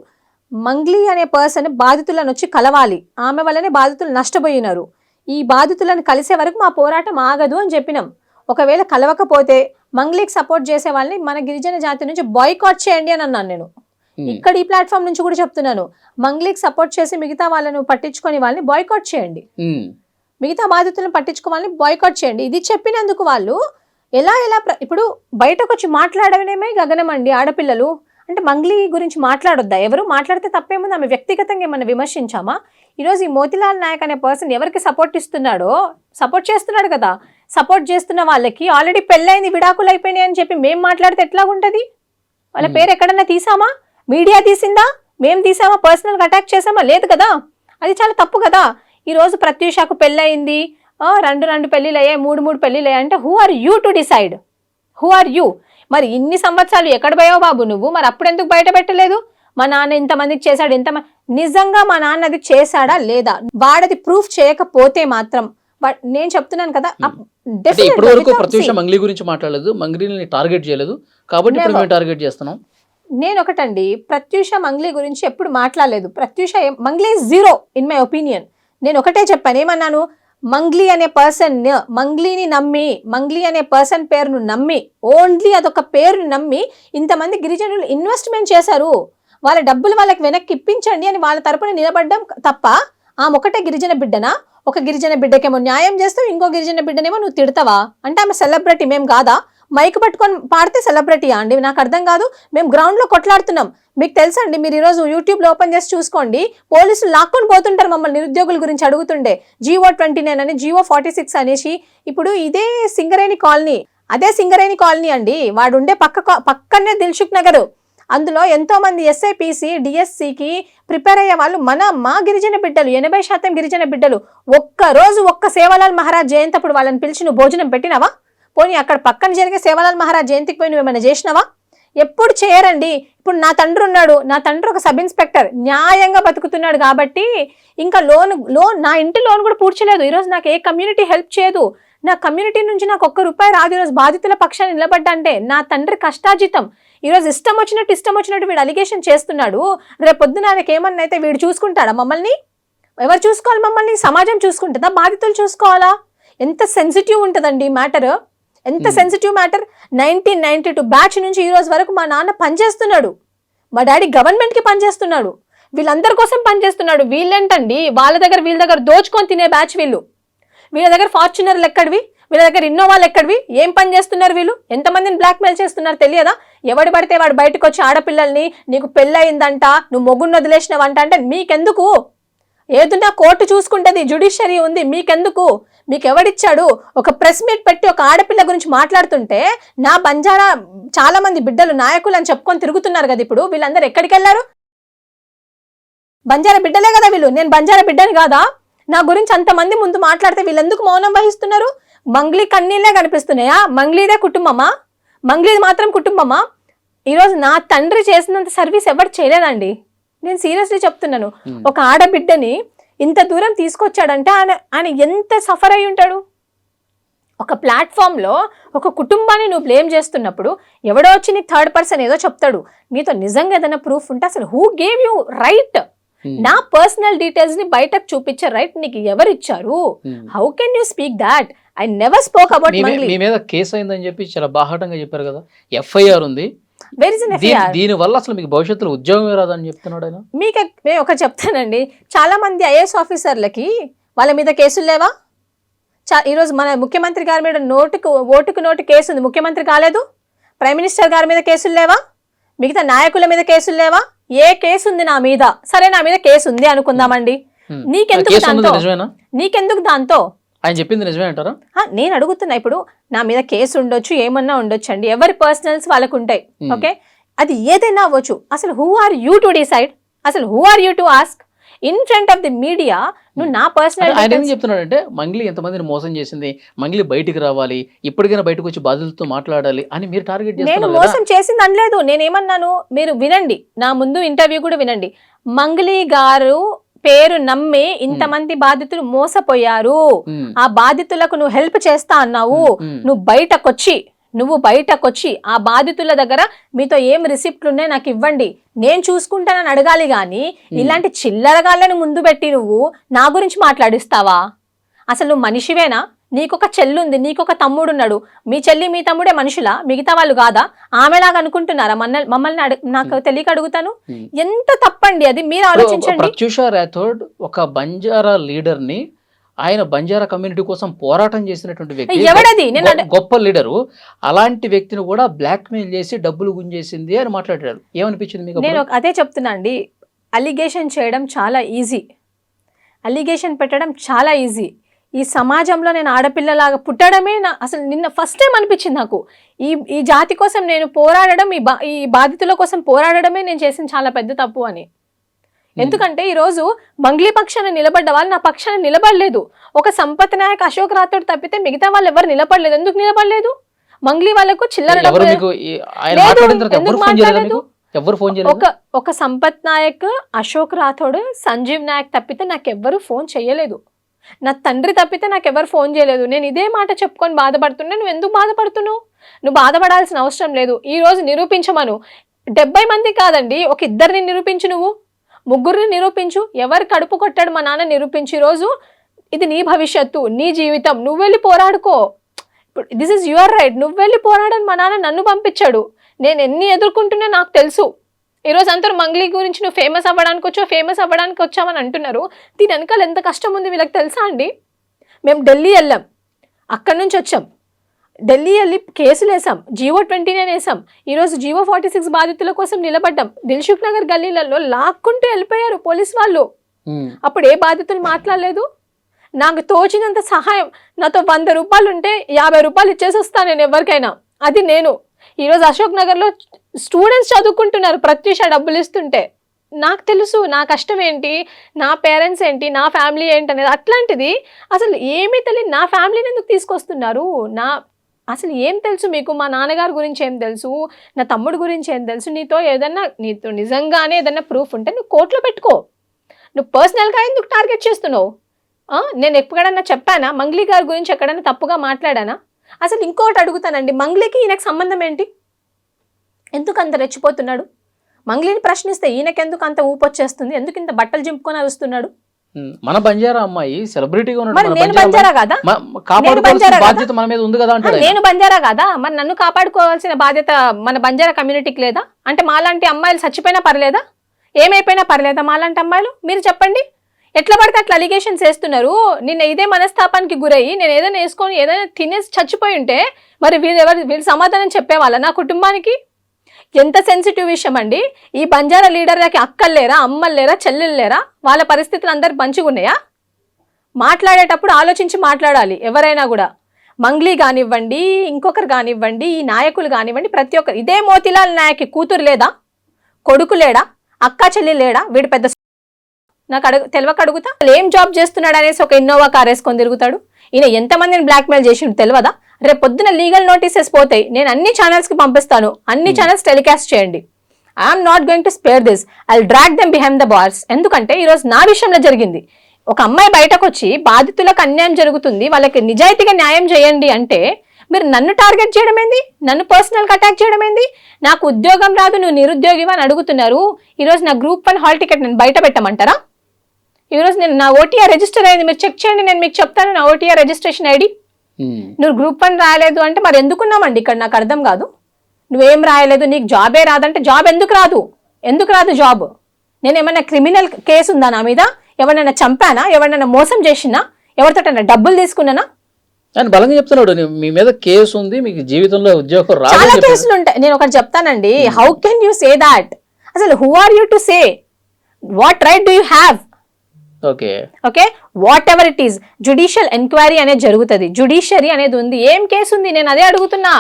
మంగ్లీ అనే పర్సన్ బాధితులను వచ్చి కలవాలి, ఆమె వల్లనే బాధితులు నష్టపోయినారు, ఈ బాధితులను కలిసే వరకు మా పోరాటం ఆగదు అని చెప్పినాం. ఒకవేళ కలవకపోతే మంగ్లీకి సపోర్ట్ చేసే వాళ్ళని మన గిరిజన జాతి నుంచి బాయ్కాట్ చేయండి అని అన్నాను నేను. ఇక్కడ ఈ ప్లాట్ఫామ్ నుంచి కూడా చెప్తున్నాను, మంగ్లీకి సపోర్ట్ చేసి మిగతా వాళ్ళను పట్టించుకొని వాళ్ళని బాయ్కాట్ చేయండి, మిగతా బాధితులను పట్టించుకోవాలని బాయ్కాట్ చేయండి. ఇది చెప్పినందుకు వాళ్ళు ఎలా ఇప్పుడు బయటకు వచ్చి మాట్లాడడమే గగనం అండి. ఆడపిల్లలు అంటే మంగ్లీ గురించి మాట్లాడొద్దా? ఎవరు మాట్లాడితే తప్పేముంది, ఆమె వ్యక్తిగతంగా ఏమన్నా విమర్శించామా? ఈరోజు ఈ మోతిలాల్ నాయక్ అనే పర్సన్ ఎవరికి సపోర్ట్ ఇస్తున్నాడో, సపోర్ట్ చేస్తున్నాడు కదా, సపోర్ట్ చేస్తున్న వాళ్ళకి ఆల్రెడీ పెళ్ళైంది, విడాకులు అయిపోయినాయి అని చెప్పి మేము మాట్లాడితే ఎట్లాగుంటది? వాళ్ళ పేరు ఎక్కడన్నా తీసామా? మీడియా తీసిందా? మేము తీసామా? పర్సనల్గా అటాక్ చేసామా? లేదు కదా, అది చాలా తప్పు కదా. ఈరోజు ప్రత్యూషకు పెళ్ళయింది, రెండు పెళ్ళిళ్ళు అయ్యాయి, మూడు పెళ్ళిళ్ళు అయ్యాయి అంటే who are you to decide? Who are you? మరి ఇన్ని సంవత్సరాలు ఎక్కడ పోయావు బాబు నువ్వు? మరి అప్పుడు ఎందుకు బయట పెట్టలేదు? మా నాన్న ఇంతమందికి చేశాడు, నిజంగా మా నాన్న అది చేశాడా లేదా, వాడది ప్రూఫ్ చేయకపోతే మాత్రం నేను చెప్తున్నాను కదా, ఇప్పటి వరకు ప్రత్యూష మంగ్లీ గురించి మాట్లాడలేదు, మంగ్లీని టార్గెట్ చేయలేదు, కాబట్టి ఇప్పుడు మేము టార్గెట్ చేస్తున్నాం. నేను ఒకటండి, ప్రత్యూష మంగ్లీ గురించి ఎప్పుడు మాట్లాడలేదు. Pratyusha Mangli zero in my opinion. నేను ఒకటే చెప్పాను, ఏమన్నాను, మంగ్లీ అనే పర్సన్, మంగ్లీని నమ్మి, మంగ్లీ అనే పర్సన్ పేరును నమ్మి, ఓన్లీ అదొక పేరును నమ్మి ఇంతమంది గిరిజనులు ఇన్వెస్ట్మెంట్ చేశారు, వాళ్ళ డబ్బులు వాళ్ళకి వెనక్కి ఇప్పించండి అని వాళ్ళ తరపున నిలబడ్డం తప్ప, ఆమె ఒకటే గిరిజన బిడ్డనా? ఒక గిరిజన బిడ్డకేమో న్యాయం చేస్తావు, ఇంకో గిరిజన బిడ్డనేమో నువ్వు తిడతావా? అంటే ఆమె సెలబ్రిటీ, మేము కాదా? మైక్ పట్టుకొని పాడితే సెలబ్రిటీయా అండి? నాకు అర్థం కాదు. మేము గ్రౌండ్లో కొట్లాడుతున్నాం. మీకు తెలుసండి, మీరు ఈరోజు యూట్యూబ్లో ఓపెన్ చేసి చూసుకోండి, పోలీసులు లాక్కొని పోతుంటారు మమ్మల్ని నిరుద్యోగుల గురించి అడుగుతుండే. GO 29 అని, GO 46 అనేసి. ఇప్పుడు ఇదే సింగరేణి కాలనీ, అదే సింగరేణి కాలనీ అండి, వాడుండే పక్కనే దిల్సుఖ్ నగర్. అందులో ఎంతో మంది SIPC DSCకి ప్రిపేర్ అయ్యే వాళ్ళు మా గిరిజన బిడ్డలు, 80% గిరిజన బిడ్డలు. ఒక్క సేవాలాల్ మహారాజ్ జయంతి అప్పుడు వాళ్ళని పిలిచి నువ్వు భోజనం పెట్టినావా? పోనీ అక్కడ పక్కన జరిగే సేవాలాల్ మహారాజ్ జయంతికి పోయి నువ్వు ఏమైనా చేసినావా? ఎప్పుడు చేయరండి. ఇప్పుడు నా తండ్రి ఉన్నాడు, నా తండ్రి ఒక సబ్ ఇన్స్పెక్టర్, న్యాయంగా బతుకుతున్నాడు కాబట్టి ఇంకా లోన్ నా ఇంటి లోన్ కూడా పూడ్చలేదు. ఈరోజు నాకు ఏ కమ్యూనిటీ హెల్ప్ చేయదు, నా కమ్యూనిటీ నుంచి నాకు ₹1 రాదు. ఈరోజు బాధితుల పక్షాన్ని నిలబడ్డా అంటే నా తండ్రి కష్టాజితం. ఈరోజు ఇష్టం వచ్చినట్టు వీడు అలిగేషన్ చేస్తున్నాడు. రేపు పొద్దున ఆయనకి ఏమన్నా అయితే వీడు చూసుకుంటాడా మమ్మల్ని? ఎవరు చూసుకోవాలి మమ్మల్ని? సమాజం చూసుకుంటుందా? బాధితులు చూసుకోవాలా? ఎంత సెన్సిటివ్ ఉంటుందండి మ్యాటర్, ఎంత సెన్సిటివ్ మ్యాటర్. 1992 బ్యాచ్ నుంచి ఈ రోజు వరకు మా నాన్న పనిచేస్తున్నాడు, మా డాడీ గవర్నమెంట్కి పనిచేస్తున్నాడు, వీళ్ళందరి కోసం పనిచేస్తున్నాడు. వీళ్ళేంటండి వీళ్ళ దగ్గర దోచుకొని తినే బ్యాచ్ వీళ్ళు. వీళ్ళ దగ్గర ఫార్చునర్లు ఎక్కడివి, వీళ్ళ దగ్గర ఇన్నోవాలు ఎక్కడివి? ఏం పని చేస్తున్నారు వీళ్ళు? ఎంతమందిని బ్లాక్మెయిల్ చేస్తున్నారు తెలియదా? ఎవడు పడితే వాడు బయటకు వచ్చి ఆడపిల్లల్ని నీకు పెళ్ళయిందంట, నువ్వు మొగుడిని వదిలేసినవంట అంటే మీకెందుకు? ఏదున్నా కోర్టు చూసుకుంటుంది, జ్యుడిషియరీ ఉంది, మీకెందుకు? మీకు ఎవడిచ్చాడు? ఒక ప్రెస్ మీట్ పెట్టి ఒక ఆడపిల్ల గురించి మాట్లాడుతుంటే నా బంజారా చాలా మంది బిడ్డలు నాయకులు అని చెప్పుకొని తిరుగుతున్నారు కదా. ఇప్పుడు వీళ్ళందరూ ఎక్కడికి వెళ్ళారు? బంజారా బిడ్డలే కదా వీళ్ళు. నేను బంజారా బిడ్డని కాదా? నా గురించి అంతమంది ముందు మాట్లాడితే వీళ్ళెందుకు మౌనం వహిస్తున్నారు? మంగ్లీ కన్నీళ్ళే కనిపిస్తున్నాయా? మంగ్లీదే కుటుంబమా? మంగ్లీది మాత్రం కుటుంబమా? ఈరోజు నా తండ్రి చేసినంత సర్వీస్ ఎవరు చేయలేదండి. నేను సీరియస్లీ చెప్తున్నాను. ఒక ఆడబిడ్డని ఇంత దూరం తీసుకొచ్చాడంటే ఆయన ఎంత సఫర్ అయి ఉంటాడు. ఒక ప్లాట్ఫామ్లో ఒక కుటుంబాన్ని నువ్వు బ్లేమ్ చేస్తున్నప్పుడు ఎవడో వచ్చి నీకు థర్డ్ పర్సన్ ఏదో చెప్తాడు. నీతో నిజంగా ఏదైనా ప్రూఫ్ ఉంటే అసలు హూ గేవ్ యూ రైట్? నా పర్సనల్ డీటెయిల్స్ ని బయటకు చూపించే రైట్ నీకు ఎవరు ఇచ్చారు? How can you speak that? I never spoke about Mangli. మీ మీద కేసు అయిందని చెప్పి చాలా బాహాటంగా చెప్పారు కదా, FIR ఉంది. దీని వల్ల అసలు మీకు భవిష్యత్తులో ఉద్యోగం రాదని చెప్తున్నాడు ఆయన. మీకు నేను ఒక చెప్తానండి, చాలా మంది IAS ఆఫీసర్లకి వాళ్ళ మీద కేసులు లేవా? ఈరోజు మన ముఖ్యమంత్రి గారి మీద ఓటుకు నోటు కేసు ఉంది, ముఖ్యమంత్రి కాలేదు. ప్రైమ్ మినిస్టర్ గారి మీద కేసులు లేవా? మిగతా నాయకుల మీద కేసులు లేవా? ఏ కేసు ఉంది నా మీద? సరే, నా మీద కేసు ఉంది అనుకుందామండి, నీకెందుకు దాంతో? ఆయన చెప్పింది నిజమే అంటారా? నేను అడుగుతున్నా. ఇప్పుడు నా మీద కేసు ఉండొచ్చు, ఏమన్నా ఉండొచ్చు అండి, ఎవరి పర్సనల్స్ వాళ్ళకు ఉంటాయి. ఓకే, అది ఏదైనా అవ్వచ్చు. అసలు who are you to decide? అసలు who are you to ask? In front of the media నువ్వు నా పర్సనల్ ఆయన ఏం చెప్తున్నాడంటే మంగ్లీ ఎంతమందిని మోసం చేసింది, మంగ్లీ బయటికి రావాలి, ఇప్పటికైనా బయటకు వచ్చి బాధితులతో మాట్లాడాలి అని మీరు టార్గెట్ నేను చేస్తున్నారు మోసం చేసింది అనలేదు. నేనేమన్నాను, మీరు వినండి, నా ముందు ఇంటర్వ్యూ కూడా వినండి. మంగ్లీ గారు పేరు నమ్మి ఇంతమంది బాధితులు మోసపోయారు, ఆ బాధితులకు నువ్వు హెల్ప్ చేస్తా అన్నావు, నువ్వు బయటకొచ్చి ఆ బాధితుల దగ్గర మీతో ఏం రిసిప్ట్లు ఉన్నాయి నాకు ఇవ్వండి, నేను చూసుకుంటానని అడగాలి గాని ఇలాంటి చిల్లరగాళ్ళని ముందు పెట్టి నువ్వు నా గురించి మాట్లాడిస్తావా? అసలు నువ్వు మనిషివేనా? నీకొక చెల్లుంది, నీకొక తమ్ముడు ఉన్నాడు, మీ చెల్లి మీ తమ్ముడే మనుషులా, మిగతా వాళ్ళు కాదా? ఆమెలాగా అనుకుంటున్నారా? మమ్మల్ని నాకు తెలియక అడుగుతాను. ఎంత తప్పండి అది, మీరు ఆలోచించండి. ప్రత్యూష రాథోడ్ ఒక బంజారా లీడర్ ని, ఆయన బంజారా కమ్యూనిటీ కోసం పోరాటం చేసినటువంటి వ్యక్తి, ఎవడది? గొప్ప లీడరు, అలాంటి వ్యక్తిని కూడా బ్లాక్ మెయిల్ చేసి డబ్బులు గుంజేసింది అని మాట్లాడారు. ఏమనిపించింది మీకు? నేను అదే చెప్తున్నా అండి, అలిగేషన్ చేయడం చాలా ఈజీ, అలిగేషన్ పెట్టడం చాలా ఈజీ. ఈ సమాజంలో నేను ఆడపిల్లలాగా పుట్టడమే అసలు నిన్న ఫస్ట్ టైం అనిపించింది నాకు. ఈ జాతి కోసం నేను పోరాడడం, ఈ బాధితుల కోసం పోరాడడమే నేను చేసిన చాలా పెద్ద తప్పు అని. ఎందుకంటే ఈరోజు మంగ్లీ పక్షాన నిలబడ్డ వాళ్ళు నా పక్షాన నిలబడలేదు. ఒక సంపత్ నాయక్, అశోక్ రాథోడ్ తప్పితే మిగతా వాళ్ళు ఎవరు నిలబడలేదు. ఎందుకు నిలబడలేదు? మంగ్లీ వాళ్ళకు చిల్లర ఒక సంపత్ నాయక్, అశోక్ రాథోడ్, సంజీవ్ నాయక్ తప్పితే నాకెవ్వరు ఫోన్ చేయలేదు. నా తండ్రి తప్పితే నాకెవరు ఫోన్ చేయలేదు. నేను ఇదే మాట చెప్పుకొని బాధపడుతున్నా. నువ్వు ఎందుకు బాధపడుతున్నావు? నువ్వు బాధపడాల్సిన అవసరం లేదు. ఈ రోజు నిరూపించమను. 70 మంది కాదండి, ఒక 2 నిరూపించు, నువ్వు 3 నిరూపించు. ఎవరు కడుపు కొట్టాడు మా నాన్న నిరూపించు. ఈరోజు ఇది నీ భవిష్యత్తు, నీ జీవితం, నువ్వు వెళ్ళి పోరాడుకో. ఇప్పుడు దిస్ ఇస్ యువర్ రైట్. నువ్వు వెళ్ళి పోరాడని మా నాన్న నన్ను పంపించాడు. నేను ఎన్ని ఎదుర్కొంటున్నా నాకు తెలుసు. ఈరోజు అందరూ మంగ్లీ గురించి నువ్వు ఫేమస్ అవ్వడానికి వచ్చామని అంటున్నారు. దీని వెనకాల ఎంత కష్టం ఉంది వీళ్ళకి తెలుసా అండి? మేము ఢిల్లీ వెళ్ళాం, అక్కడి నుంచి వచ్చాం, ఢిల్లీ వెళ్ళి కేసులు వేసాం, జీవో 29 వేసాం. ఈరోజు జీవో 46 బాధితుల కోసం నిలబడ్డాం. దిల్సుఖ్ నగర్ గల్లీలలో లాక్కుంటూ వెళ్ళిపోయారు పోలీస్ వాళ్ళు. అప్పుడు ఏ బాధితులు మాట్లాడలేదు. నాకు తోచినంత సహాయం, నాతో 100 రూపాయలు ఉంటే 50 రూపాయలు ఇచ్చేసి వస్తాను నేను ఎవరికైనా. అది నేను. ఈరోజు అశోక్ నగర్లో స్టూడెంట్స్ చదువుకుంటున్నారు, ప్రత్యూష డబ్బులు ఇస్తుంటే. నాకు తెలుసు నా కష్టం ఏంటి, నా పేరెంట్స్ ఏంటి, నా ఫ్యామిలీ ఏంటి అనేది. అట్లాంటిది అసలు ఏమీ తెలియదు నా ఫ్యామిలీని ఎందుకు తీసుకొస్తున్నారు? అసలు ఏం తెలుసు మీకు? మా నాన్నగారి గురించి ఏం తెలుసు, నా తమ్ముడు గురించి ఏం తెలుసు? నీతో నిజంగానే ఏదన్నా ప్రూఫ్ ఉంటే నువ్వు కోర్టులో పెట్టుకో. నువ్వు పర్సనల్గా ఎందుకు టార్గెట్ చేస్తున్నావు? నేను ఎప్పుడన్నా చెప్పానా మంగ్లీ గారి గురించి ఎక్కడైనా తప్పుగా మాట్లాడానా? అసలు ఇంకోటి అడుగుతానండి, మంగ్లీకి ఈయనకు సంబంధం ఏంటి? ఎందుకు అంత రెచ్చిపోతున్నాడు? మంగ్లీని ప్రశ్నిస్తే ఈయనకెందుకు అంత ఊపొచ్చేస్తుంది? ఎందుకు ఇంత బట్టలు చింపుకొని అరుస్తున్నాడు? మన బంజారా అమ్మాయి సెలబ్రిటీగా మరి నేను బంజారా కదా, బాధ్యత మన మీద ఉంది కదా అంటాడు. నేను బంజారా కదా, మరి నన్ను కాపాడుకోవాల్సిన బాధ్యత మన బంజారా కమ్యూనిటీకి లేదా? అంటే మాలాంటి అమ్మాయిలు చచ్చిపోయినా పర్లేదా, ఏమైపోయినా పర్లేదా మాలాంటి అమ్మాయిలు? మీరు చెప్పండి. ఎట్లా పడితే అట్లా అలిగేషన్స్ వేస్తున్నారు. నిన్న ఇదే మనస్తాపానికి గురయ్యి నేను ఏదైనా వేసుకొని ఏదైనా తినేసి చచ్చిపోయి ఉంటే మరి వీళ్ళు సమాధానం చెప్పేవాళ్ళ నా కుటుంబానికి? ఎంత సెన్సిటివ్ విషయం అండి. ఈ బంజారా లీడర్లకి అక్కలు లేరా, అమ్మలు లేరా, చెల్లెలు లేరా? వాళ్ళ పరిస్థితులు అందరు మంచిగా ఉన్నాయా? మాట్లాడేటప్పుడు ఆలోచించి మాట్లాడాలి ఎవరైనా కూడా. మంగ్లీ కానివ్వండి, ఇంకొకరు కానివ్వండి, ఈ నాయకులు కానివ్వండి, ప్రతి ఒక్కరు. ఇదే మోతిలాల్ నాయక్ కూతురు లేదా, కొడుకు లేడా, అక్క చెల్లి లేడా? వీడు పెద్ద నాకు తెలియక అడుగుతా. ఏం జాబ్ చేస్తున్నాడు అనేసి ఒక ఇన్నోవా కార్ వేసుకొని తిరుగుతాడు. ఈయన ఎంతమందిని బ్లాక్మెయిల్ చేసి తెలియదా? రేపు పొద్దున లీగల్ నోటీసెస్ పోతాయి, నేను అన్ని ఛానల్స్కి పంపిస్తాను, అన్ని ఛానల్స్ టెలికాస్ట్ చేయండి. I'm not going to spare this, I will drag them behind the bars. ఎందుకంటే ఈరోజు నా విషయంలో జరిగింది. ఒక అమ్మాయి బయటకు వచ్చి బాధితులకు అన్యాయం జరుగుతుంది, వాళ్ళకి నిజాయితీగా న్యాయం చేయండి అంటే మీరు నన్ను టార్గెట్ చేయడం ఏంది? నన్ను పర్సనల్గా అటాక్ చేయడం ఏంది? నాకు ఉద్యోగం రాదు, నువ్వు నిరుద్యోగివా అని అడుగుతున్నారు. ఈరోజు నా Group 1 హాల్ టికెట్ నేను బయట పెట్టమంటారా? ఈరోజు నేను నా ఓటీఆర్ రిజిస్టర్ అయింది, మీరు చెక్ చేయండి, నేను మీకు చెప్తాను నా ఓటీఆర్ రిజిస్ట్రేషన్ ఐడి. నువ్వు Group 1 రాయలేదు అంటే మరి ఎందుకున్నామండి ఇక్కడ? నాకు అర్థం కాదు. నువ్వేం రాయలేదు, నీకు జాబే రాదంటే జాబ్ ఎందుకు రాదు? ఎందుకు రాదు జాబ్? నేను ఏమన్నా క్రిమినల్ కేసు ఉందా నా మీద? ఎవరినైనా చంపానా? ఎవరినైనా మోసం చేసినా? ఎవరితోటైనా డబ్బులు తీసుకున్నానా? అని బలంగా చెప్తున్నాడు, మీ మీద కేసు ఉంది, మీకు జీవితంలో ఉద్యోగం రాదు. చాలా కేసులు ఉంటాయి. నేను ఒకటి చెప్తానండి, how can you say that? అసలు who are you to say? What right do you have? Okay, whatever it is, judicial enquiry అనేది జరుగుతుంది, జ్యుడిషియరీ అనేది ఉంది. ఏం కేసు ఉంది? నేను అదే అడుగుతున్నా.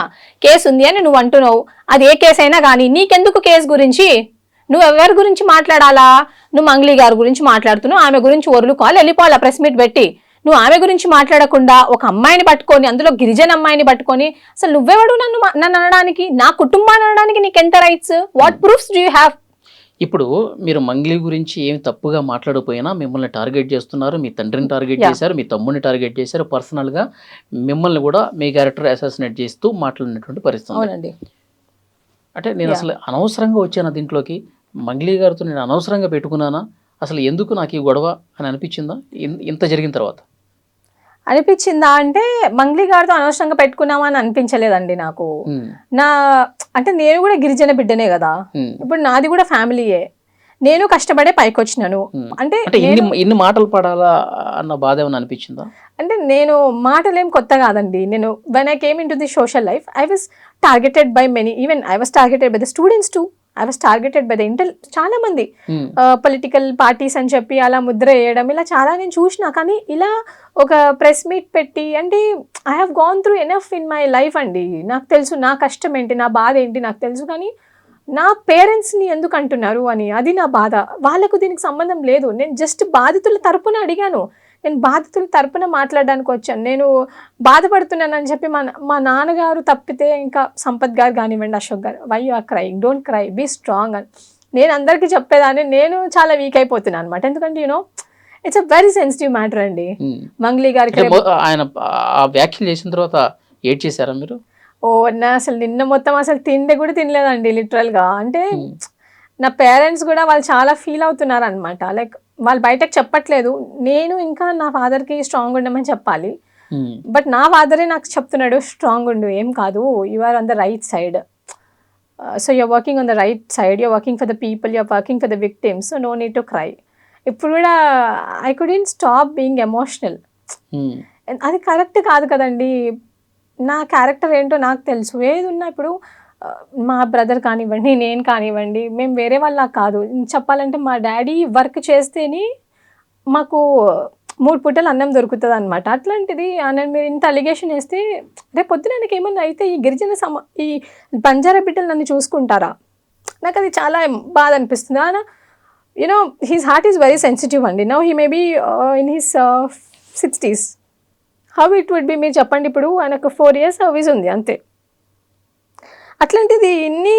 కేసు ఉంది అని నువ్వు అంటున్నావు, అది ఏ కేసు అయినా కానీ నీకెందుకు కేసు గురించి? నువ్వు ఎవరి గురించి మాట్లాడాలా? నువ్వు మంగ్లీ గారి గురించి మాట్లాడుతున్నావు, ఆమె గురించి ఒరులుకోవాలి, వెళ్ళిపోవాలా ప్రెస్ మీట్ పెట్టి. నువ్వు ఆమె గురించి మాట్లాడకుండా ఒక అమ్మాయిని పట్టుకొని, అందులో గిరిజన అమ్మాయిని పట్టుకొని, అసలు నువ్వెవడు నన్ను అనడానికి? నా కుటుంబాన్ని అనడానికి నీకు ఎంత rights? What proofs do you have? ఇప్పుడు మీరు మంగ్లీ గురించి ఏమి తప్పుగా మాట్లాడకపోయినా మిమ్మల్ని టార్గెట్ చేస్తున్నారు, మీ తండ్రిని టార్గెట్ చేశారు, మీ తమ్ముడిని టార్గెట్ చేశారు, పర్సనల్గా మిమ్మల్ని కూడా మీ క్యారెక్టర్ అసాసినేట్ చేస్తూ మాట్లాడినటువంటి పరిస్థితి. అవునండి. అంటే నేను అసలు అనవసరంగా వచ్చాను దీంట్లోకి, మంగ్లీ గారితో నేను అనవసరంగా పెట్టుకున్నానా, అసలు ఎందుకు నాకు ఈ గొడవ అని అనిపించిందా ఇంత జరిగిన తర్వాత? అనిపించిందా అంటే మంగ్లీ గారితో అనవసరంగా పెట్టుకున్నామా అని అనిపించలేదండి నాకు. అంటే నేను కూడా గిరిజన బిడ్డనే కదా, ఇప్పుడు నాది కూడా ఫ్యామిలీయే, నేను కష్టపడే పైకి వచ్చినాను. అంటే ఇన్ని మాటలు పడాలా అన్న బాధ ఏమైనా అనిపించిందా? అంటే నేను మాటలేం కొత్త కాదండి. నేను when I came in to the social life, I was targeted by many, even I was targeted by the students two, I was targeted by the చాలా మంది పొలిటికల్ పార్టీస్ అని చెప్పి అలా ముద్ర వేయడం, ఇలా చాలా నేను చూసినా. కానీ ఇలా ఒక ప్రెస్ మీట్ పెట్టి, అంటే I have gone through enough in my life అండి. నాకు తెలుసు నా కష్టం ఏంటి, నా బాధ ఏంటి నాకు తెలుసు. కానీ నా పేరెంట్స్ని ఎందుకు అంటున్నారు అని, అది నా బాధ. వాళ్ళకు దీనికి సంబంధం లేదు. నేను జస్ట్ బాధితుల తరపున అడిగాను, నేను బాధితుల తరపున మాట్లాడడానికి వచ్చాను. నేను బాధపడుతున్నానని చెప్పి మా నాన్నగారు తప్పితే ఇంకా సంపత్ గారు కానివ్వండి, Ashok garu, why you are crying, don't cry, be strong అని నేను అందరికీ చెప్పేదాన్ని. నేను చాలా వీక్ అయిపోతున్నాను అనమాట. ఎందుకంటే you know it's a very sensitive matter అండి. మంగ్లీ గారికి ఆయన వ్యాఖ్యలు చేసిన తర్వాత ఏడ్ చేశారా మీరు? అసలు నిన్న మొత్తం అసలు తిండి కూడా తినలేదండి లిటరల్గా. అంటే నా పేరెంట్స్ కూడా వాళ్ళు చాలా ఫీల్ అవుతున్నారు అనమాట. లైక్ వాళ్ళు బయటకు చెప్పట్లేదు, నేను ఇంకా నా ఫాదర్కి స్ట్రాంగ్ ఉండమని చెప్పాలి. బట్ నా ఫాదరే నాకు చెప్తున్నాడు, స్ట్రాంగ్ ఉండు, ఏం కాదు, you are on the right side, so you're working on the right side, you're working for the people, you're working for the victims, so no need to cry. ఇప్పుడు కూడా I couldn't stop being emotional. అది correct కాదు కదండి. నా character ఏంటో నాకు తెలుసు. ఏది ఉన్నా ఇప్పుడు మా బ్రదర్ కానివ్వండి, నేను కానివ్వండి, మేము వేరే వాళ్ళ కాదు. చెప్పాలంటే మా డాడీ వర్క్ చేస్తేనే మాకు 3 పూటలు అన్నం దొరుకుతుంది అనమాట. అట్లాంటిది నేను మీరు ఇంత అలిగేషన్ వేస్తే రేపు పొద్దున నాకు ఏమన్నా అయితే ఈ గిరిజన ఈ బంజారా బిడ్డలు నన్ను చూసుకుంటారా? నాకు అది చాలా బాధ అనిపిస్తుంది. You know his heart is very sensitive అండి. Now he may be in his 60s. How it would be, మీరు చెప్పండి. ఇప్పుడు ఆయనకు 4 years సర్వీస్ ఉంది అంతే. అట్లాంటిది ఇన్ని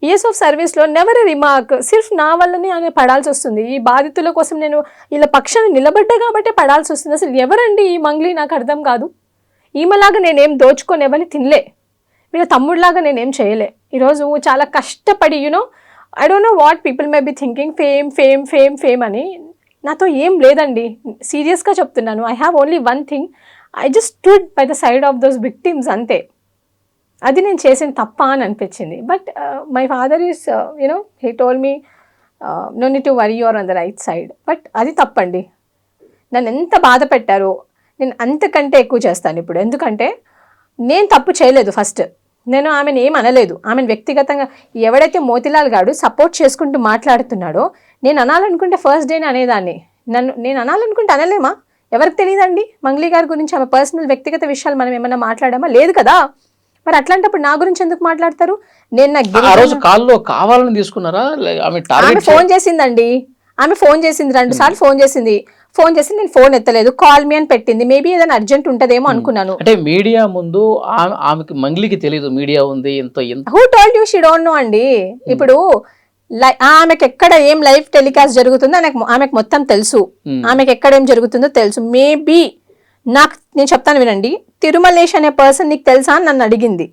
ఇయర్స్ ఆఫ్ సర్వీస్లో నెవర్ ఎ రిమార్క్, సిర్ఫ్ నా వల్లనే ఆయన పడాల్సి వస్తుంది. ఈ బాధితుల కోసం నేను ఇలా పక్షాన నిలబడ్డా కాబట్టి పడాల్సి వస్తుంది. అసలు ఎవరండి ఈ మంగ్లీ, నాకు అర్థం కాదు. ఈమెలాగా నేనేం దోచుకొని ఎవరిని తినలే, వీళ్ళ తమ్ముడిలాగా నేనేం చేయలే. ఈరోజు చాలా కష్టపడి you know I don't know what people may be thinking, fame fame fame fame అని. నాతో ఏం లేదండి, సీరియస్గా చెప్తున్నాను. I have only one thing, I just stood by the side of those victims, అంతే. అది నేను చేసిన తప్ప అని అనిపించింది. But my father is you know he told me no need to worry, you're on the right side. But అది తప్పండి. నన్ను ఎంత బాధ పెట్టారో నేను అంతకంటే ఎక్కువ చేస్తాను ఇప్పుడు. ఎందుకంటే నేను తప్పు చేయలేదు. ఫస్ట్ నేను ఆమెను ఏం అనలేదు. ఆమెను వ్యక్తిగతంగా ఎవడైతే మోతిలాల్ గాడు సపోర్ట్ చేసుకుంటూ మాట్లాడుతున్నాడో, నేను అనాలనుకుంటే ఫస్ట్ డేని అనేదాన్ని. నేను అనాలనుకుంటే అనలేమా? ఎవరికి తెలియదండి మంగ్లీ గారి గురించి? ఆమె పర్సనల్ వ్యక్తిగత విషయాలు మనం ఏమన్నా మాట్లాడామా? లేదు కదా. మరి అట్లాంటప్పుడు నా గురించి ఎందుకు మాట్లాడతారు? నేను కావాలని తీసుకున్నారా? ఆమె ఫోన్ చేసిందండి, ఆమె ఫోన్ చేసింది 2 సార్లు ఫోన్ చేసింది. నేను ఫోన్ ఎత్తలేదు, కాల్ మీ అని పెట్టింది. మేబీ ఏదైనా అర్జెంట్ ఉంటదేమో అనుకున్నాను. అంటే మీడియా ముందు ఆమెకి మంగ్లీకి తెలియదు మీడియా ఉంది. Who told you she don't know అండి. ఇప్పుడు ఆమెకి ఎక్కడ ఏం లైవ్ టెలికాస్ట్ జరుగుతుందో ఆమెకు మొత్తం తెలుసు. ఆమెకి ఎక్కడ ఏం జరుగుతుందో తెలుసు. మేబీ నేను చెప్తాను వినండి. తిరుమలేష్ అనే పర్సన్ నీకు తెలుసా అని నన్ను అడిగింది.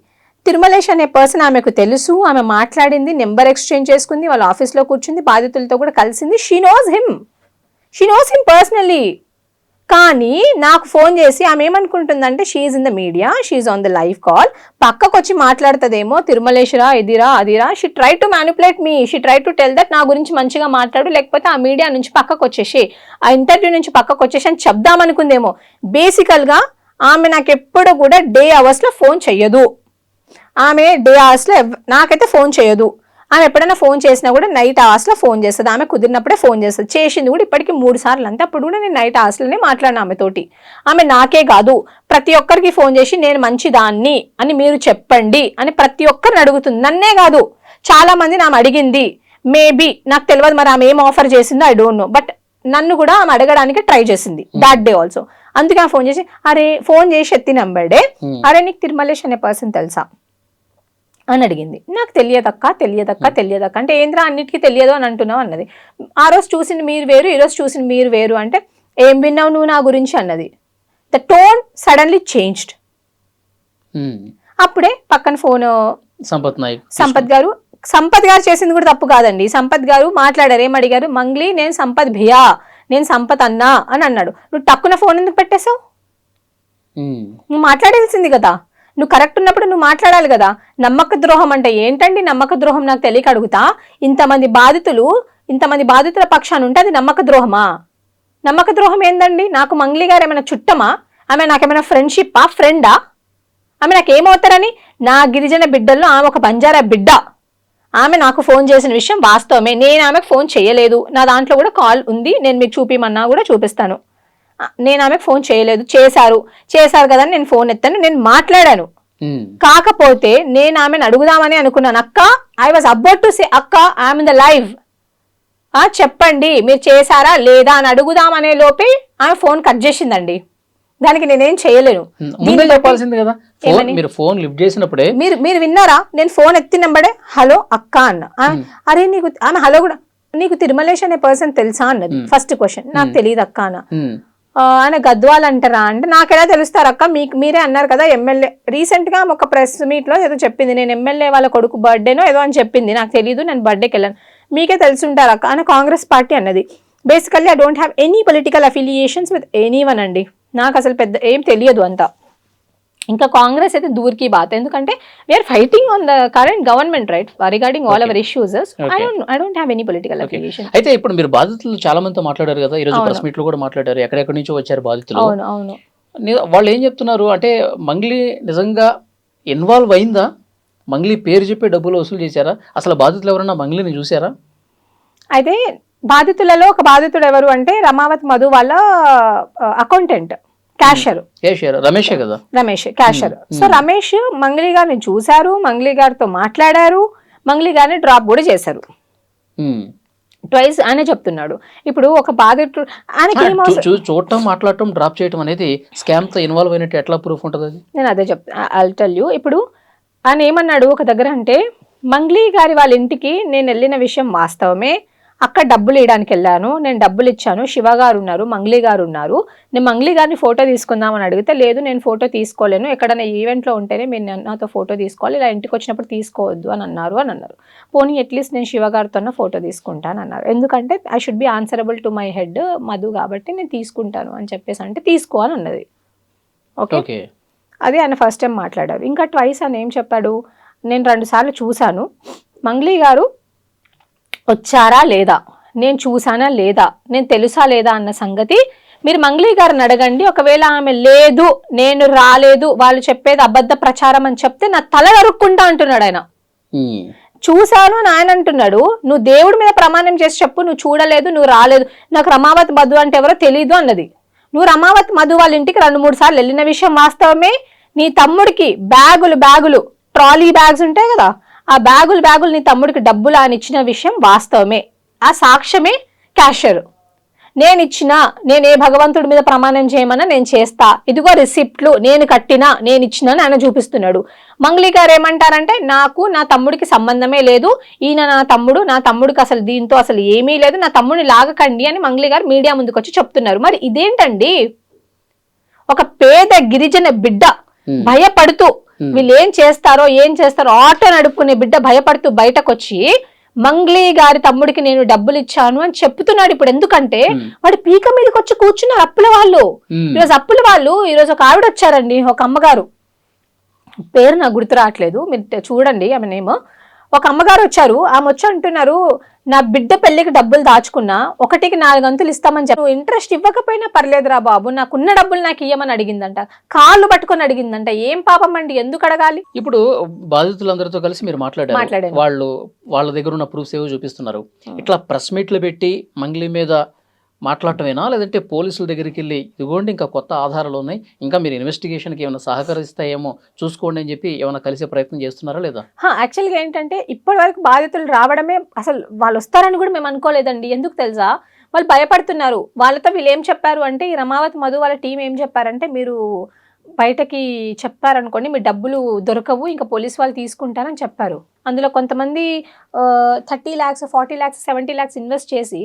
తిరుమలేష్ అనే పర్సన్ ఆమెకు తెలుసు. ఆమె మాట్లాడింది, నెంబర్ ఎక్స్చేంజ్ చేసుకుంది, వాళ్ళ ఆఫీస్లో కూర్చుంది, బాధితులతో కూడా కలిసింది. She knows him personally. కానీ నాకు ఫోన్ చేసి ఆమె ఏమనుకుంటుందంటే she's in the media, she's on the live call, పక్కకు వచ్చి మాట్లాడుతుందేమో, తిరుమలేశ్వరా ఇదిరా అదిరా. She try to manipulate me, she try to tell that నా గురించి మంచిగా మాట్లాడు, లేకపోతే ఆ మీడియా నుంచి పక్కకు వచ్చేసి, ఆ ఇంటర్వ్యూ నుంచి పక్కకు వచ్చేసి అని చెప్దామనుకుందేమో. బేసికల్గా ఆమె నాకు ఎప్పుడు కూడా డే అవర్స్లో ఫోన్ చెయ్యదు. ఆమె డే అవర్స్లో నాకైతే ఫోన్ చేయదు. ఆమె ఎప్పుడైనా ఫోన్ చేసినా కూడా నైట్ అవర్స్లో ఫోన్ చేస్తుంది. ఆమె కుదిరినప్పుడే ఫోన్ చేస్తుంది. చేసింది కూడా ఇప్పటికీ 3 సార్లు అంతే. అప్పుడు కూడా నేను నైట్ అవర్స్లోనే మాట్లాడిన ఆమెతోటి. ఆమె నాకే కాదు ప్రతి ఒక్కరికి ఫోన్ చేసి నేను మంచిదాన్ని అని మీరు చెప్పండి అని ప్రతి ఒక్కరిని అడుగుతుంది. నన్నే కాదు చాలా మంది ఆమె అడిగింది. మేబీ నాకు తెలియదు మరి ఆమె ఏం ఆఫర్ చేసిందో ఐ డోంట్ నో, బట్ నన్ను కూడా ఆమె అడగడానికి ట్రై చేసింది దాట్ డే ఆల్సో. అందుకే ఆమె ఫోన్ చేసి ఫోన్ చేసి ఎత్తి నంబర్డే, నీకు తిరుమలేష్ అనే పర్సన్ తెలుసా అని అడిగింది. నాకు తెలియదక్క అంటే ఏంద్రా అన్నిటికీ తెలియదు అని అంటున్నావు అన్నది. ఆ రోజు చూసింది మీరు వేరు, ఈ రోజు చూసింది మీరు వేరు అంటే ఏం విన్నావు నువ్వు నా గురించి అన్నది. The tone suddenly changed. అప్పుడే పక్కన ఫోన్ సంపత్ గారు చేసింది కూడా తప్పు కాదండి. సంపత్ గారు మాట్లాడారు, ఏం అడిగారు, మంగ్లీ నేను సంపత్ భియా, నేను సంపత్ అన్నా అని అన్నాడు. నువ్వు టక్కున ఫోన్ ఎందుకు పెట్టేశావు? నువ్వు మాట్లాడాల్సింది కదా, నువ్వు కరెక్ట్ ఉన్నప్పుడు నువ్వు మాట్లాడాలి కదా. నమ్మక ద్రోహం అంటే ఏంటండి? నమ్మక ద్రోహం నాకు తెలియక అడుగుతా. ఇంతమంది బాధితుల పక్షాన ఉంటే అది నమ్మక ద్రోహమా? నమ్మక ద్రోహం ఏందండి? నాకు మంగ్లీ గారు ఏమైనా చుట్టమా? ఆమె నాకేమైనా ఫ్రెండ్షిప్పా, ఫ్రెండా? ఆమె నాకేమవుతారని? నా గిరిజన బిడ్డల్లో ఆమె ఒక బంజారా బిడ్డ. ఆమె నాకు ఫోన్ చేసిన విషయం వాస్తవమే. నేను ఆమెకు ఫోన్ చేయలేదు. నా దాంట్లో కూడా కాల్ ఉంది, నేను మీకు చూపిమన్నా కూడా చూపిస్తాను. నేను ఆమెకు ఫోన్ చేయలేదు. చేశారు కదా నేను ఫోన్ ఎత్తాను, నేను మాట్లాడాను. కాకపోతే నేను ఆమెను అడుగుదామని అనుకున్నాను. అక్క, I was about to say అక్క ఐఎమ్ ఇన్ ద లైవ్, చెప్పండి మీరు చేశారా లేదా అని అడుగుదామనే లోపే ఆమె ఫోన్ కట్ చేసిందండి. దానికి నేనేం చేయలేను. మీరు విన్నారా? నేను ఫోన్ ఎత్తినంబడే హలో అక్క అన్న. అరే నీకు ఆమె హలో కూడా, నీకు తిరుమలేష్ అనే పర్సన్ తెలుసా అన్నది. ఫస్ట్ క్వశ్చన్, నాకు తెలియదు అక్క అన్న. ఆయన గద్వాల్ అంటారా అంటే నాకు ఎలా తెలుస్తారు అక్క, మీరే అన్నారు కదా ఎమ్మెల్యే. రీసెంట్ గా ఒక ప్రెస్ మీట్ లో ఏదో చెప్పింది, నేను ఎమ్మెల్యే వాళ్ళ కొడుకు బర్త్డేనో ఏదో అని చెప్పింది. నాకు తెలియదు, నేను బర్త్డేకి వెళ్ళాను. మీకే తెలుసుంటారు అక్క. ఆయన కాంగ్రెస్ పార్టీ అన్నది. Basically I don't have any political affiliations with any one అండి. నాకు అసలు పెద్ద ఏం తెలియదు అంతా. ఇంకా కాంగ్రెస్ అయితే దూర్కి బాత్, ఎందుకంటే we're fighting on the current government right regarding all our issues. I don't have any political affiliation. అయితే ఇప్పుడు మీరు బాధితులు చాలా మందితో మాట్లాడారు కదా, ఈ రోజు ప్రెస్ మీట్ లో కూడా మాట్లాడారు, ఎక్కడెక్కడి నుంచో వచ్చారు బాధితులు. అవును. వాళ్ళు ఏం చెప్తున్నారు అంటే, మంగ్లీ నిజంగా ఇన్వాల్వ్ అయిందా? మంగ్లీ పేరు చెప్పి డబ్బులు వసూలు చేశారా? అసలు బాధితులు ఎవరన్నా మంగ్లీని చూసారా? అయితే బాధితులలో ఒక బాధితుడు ఎవరు అంటే రమావత్ మధు వాళ్ళ అకౌంటెంట్, క్యాషియర్ రమేష్ కదా, రమేష్ క్యాషియర్. సో రమేష్ మంగ్లీ గారిని చూశారు, మంగ్లీ గారితో మాట్లాడారు, మంగ్లీ గారిని డ్రాప్ కూడా చేశారు ట్వైస్ ఆయన చెప్తున్నాడు. ఇప్పుడు ఒక బాధితుడు చూడటం, మాట్లాడటం, డ్రాప్ చేయడం అనేది స్కామ్ తో ఇన్వాల్వ్ అయినట్టు ఎట్లా ప్రూఫ్ ఉంటుంది? నేను అదే చెప్తాను, ఐల్ టెల్ యూ. ఇప్పుడు ఆయన ఏమన్నాడు ఒక దగ్గర అంటే, మంగ్లీ గారి వాళ్ళ ఇంటికి నేను వెళ్ళిన విషయం వాస్తవమే, అక్కడ డబ్బులు ఇవ్వడానికి వెళ్ళాను, నేను డబ్బులు ఇచ్చాను, శివ గారు ఉన్నారు, మంగ్లీ గారు ఉన్నారు, నేను మంగ్లీ గారిని ఫోటో తీసుకుందామని అడిగితే లేదు నేను ఫోటో తీసుకోలేను, ఎక్కడైనా ఈవెంట్లో ఉంటేనే మీరు నాతో ఫోటో తీసుకోవాలి, ఇలా ఇంటికి వచ్చినప్పుడు తీసుకోవద్దు అని అన్నారు. పోనీ అట్లీస్ట్ నేను శివ గారితో ఫోటో తీసుకుంటాను అన్నారు. ఎందుకంటే I should be answerable to my head Madhu, కాబట్టి నేను తీసుకుంటాను అని చెప్పేసి అంటే తీసుకో అని అన్నది. ఓకే, అది ఆయన ఫస్ట్ టైం మాట్లాడారు. ఇంకా ట్వైస్ అని ఏం చెప్పాడు, నేను 2 సార్లు చూశాను, మంగ్లీ గారు వచ్చారా లేదా, నేను చూసానా లేదా, నేను తెలుసా లేదా అన్న సంగతి మీరు మంగ్లీ గారిని అడగండి. ఒకవేళ ఆమె లేదు, నేను రాలేదు, వాళ్ళు చెప్పేది అబద్ధ ప్రచారం అని చెప్తే నా తల నరుక్కుంటా అంటున్నాడు ఆయన. చూశాను అని ఆయన అంటున్నాడు. నువ్వు దేవుడి మీద ప్రమాణం చేసి చెప్పు, నువ్వు చూడలేదు, నువ్వు రాలేదు, నాకు రమావత్ మధు అంటే ఎవరో తెలీదు అన్నది. నువ్వు రమావత్ మధు వాళ్ళ ఇంటికి 2-3 సార్లు వెళ్ళిన విషయం వాస్తవమే. నీ తమ్ముడికి బ్యాగులు ట్రాలీ బ్యాగ్స్ ఉంటాయి కదా, ఆ బ్యాగులు నీ తమ్ముడికి డబ్బులు అని ఇచ్చిన విషయం వాస్తవమే. ఆ సాక్ష్యమే క్యాషియర్. నేను ఏ భగవంతుడి మీద ప్రమాణం చేయమన్నా నేను చేస్తా, ఇదిగో రిసిప్ట్లు, నేను కట్టినా, నేను ఇచ్చినా అని ఆయన చూపిస్తున్నాడు. మంగ్లీ గారు ఏమంటారంటే, నాకు నా తమ్ముడికి సంబంధమే లేదు, ఈయన నా తమ్ముడికి అసలు దీంతో అసలు ఏమీ లేదు, నా తమ్ముడిని లాగకండి అని మంగ్లీ గారు మీడియా ముందుకు వచ్చి చెప్తున్నారు. మరి ఇదేంటండి? ఒక పేద గిరిజన బిడ్డ భయపడుతూ వీళ్ళు ఏం చేస్తారో ఆటో నడుపుకునే బిడ్డ భయపడుతూ బయటకు వచ్చి మంగ్లీ గారి తమ్ముడికి నేను డబ్బులు ఇచ్చాను అని చెప్తున్నాడు. ఇప్పుడు ఎందుకంటే వాడు పీక మీదకి వచ్చి కూర్చున్నారు అప్పుల వాళ్ళు. ఈరోజు ఒక ఆవిడ వచ్చారండి, ఒక అమ్మగారు, పేరు నాకు గుర్తు రావట్లేదు, మీరు చూడండి ఆమె నేమ్. ఒక అమ్మగారు వచ్చారు, ఆమె వచ్చి అంటున్నారు, నా బిడ్డ పెళ్లికి డబ్బులు దాచుకున్నా 1కి 4 గంతులు ఇస్తామని చెప్పి ఇంట్రెస్ట్ ఇవ్వకపోయినా పర్లేదురా బాబు, నాకున్న డబ్బులు నాకు ఇయ్యమని అడిగిందంట, కాళ్ళు పట్టుకొని అడిగిందంట. ఏం పాపం అండి, ఎందుకు అడగాలి? ఇప్పుడు బాధితులందరితో కలిసి మీరు మాట్లాడారు, వాళ్ళ దగ్గర ఉన్న ప్రూఫ్స్ ఏవో చూపిస్తున్నారు. ఇట్లా ప్రెస్ మీట్లు పెట్టి మంగ్లీ మీద మాట్లాడటమేనా, లేదంటే పోలీసుల దగ్గరికి వెళ్ళి ఇదిగోండి ఇంకా కొత్త ఆధారాలు ఉన్నాయి, ఇంకా మీరు ఇన్వెస్టిగేషన్కి ఏమైనా సహకరిస్తాయేమో చూసుకోండి అని చెప్పి ఏమైనా కలిసే ప్రయత్నం చేస్తున్నారా లేదా? యాక్చువల్గా ఏంటంటే ఇప్పటి వరకు బాధితులు రావడమే, అసలు వాళ్ళు వస్తారని కూడా మేము అనుకోలేదండి. ఎందుకు తెలుసా, వాళ్ళు భయపడుతున్నారు. వాళ్ళతో వీళ్ళు ఏం చెప్పారు అంటే, ఈ రమావతి మధు వాళ్ళ టీం ఏం చెప్పారంటే, మీరు బయటకి చెప్పారనుకోండి మీ డబ్బులు దొరకవు, ఇంకా పోలీస్ వాళ్ళు తీసుకుంటారని చెప్పారు. అందులో కొంతమంది 30 lakhs 40 lakhs 70 lakhs ఇన్వెస్ట్ చేసి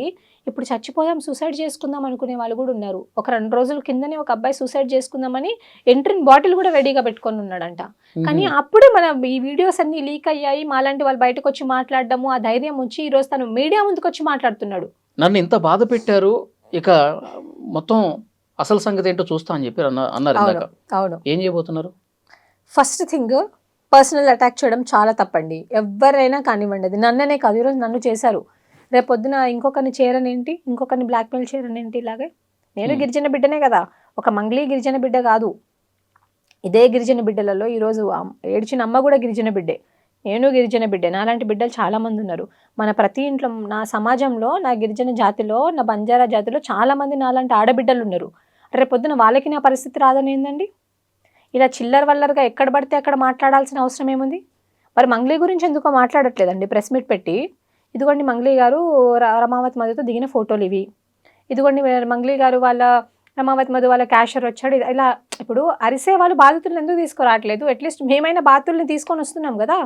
ఇప్పుడు చచ్చిపోదాం సూసైడ్ చేసుకుందాం అనుకునే వాళ్ళు కూడా ఉన్నారు. ఒక 2 రోజుల కిందనే ఒక అబ్బాయి సూసైడ్ చేసుకుందామని ఎంట్రిన్ బాటిల్ కూడా రెడీగా పెట్టుకొని ఉన్నాడంట. కానీ అప్పుడే మన ఈ వీడియోస్ అన్ని లీక్ అయ్యాయి, మాలాంటి వాళ్ళు బయటకు వచ్చి మాట్లాడడము, ఆ ధైర్యం వచ్చి ఈ రోజు తను మీడియా ముందుకు వచ్చి మాట్లాడుతున్నాడు. నన్ను ఇంత బాధ పెట్టారు, ఇక మొత్తం అసలు సంగతి ఏంటో చూస్తా అని చెప్పి అన్నారు ఇందాక. అవును, ఏం చేయబోతున్నారు? ఫస్ట్ థింగ్, పర్సనల్ అటాక్ చేయడం చాలా తప్పండి. ఎవరైనా కానివ్వండి, అది నన్ననే కాదు, ఈరోజు నన్ను చేశారు, రేపు పొద్దున ఇంకొకరిని చేరనేంటి, ఇంకొకరిని బ్లాక్మెయిల్ చేయరనేంటి. ఇలాగే నేను గిరిజన బిడ్డనే కదా, ఒక మంగ్లీ గిరిజన బిడ్డ కాదు. ఇదే గిరిజన బిడ్డలలో ఈరోజు ఏడ్చిన అమ్మ కూడా గిరిజన బిడ్డే, నేను గిరిజన బిడ్డే. నాలాంటి బిడ్డలు చాలామంది ఉన్నారు మన ప్రతి ఇంట్లో. నా సమాజంలో, నా గిరిజన జాతిలో, నా బంజారా జాతిలో చాలామంది నాలాంటి ఆడబిడ్డలు ఉన్నారు. రేపు పొద్దున వాళ్ళకి నా పరిస్థితి రాదని ఏందండి? ఇలా చిల్లర వల్లరుగా ఎక్కడ పడితే అక్కడ మాట్లాడాల్సిన అవసరం ఏముంది? మరి మంగ్లీ గురించి ఎందుకో మాట్లాడట్లేదండి ప్రెస్ మీట్ పెట్టి. ఇదిగోండి మంగ్లీ గారు రమావతి మధుతో దిగిన ఫోటోలు ఇవి, ఇదిగోండి మంగ్లీ గారు వాళ్ళ రమావతి మధు వాళ్ళ క్యాషియర్ వచ్చాడు. ఇలా ఇప్పుడు అరిసే వాళ్ళు బాధితులను ఎందుకు తీసుకురావట్లేదు? అట్లీస్ట్ మేమైనా బాధితుల్ని తీసుకొని వస్తున్నాం కదా,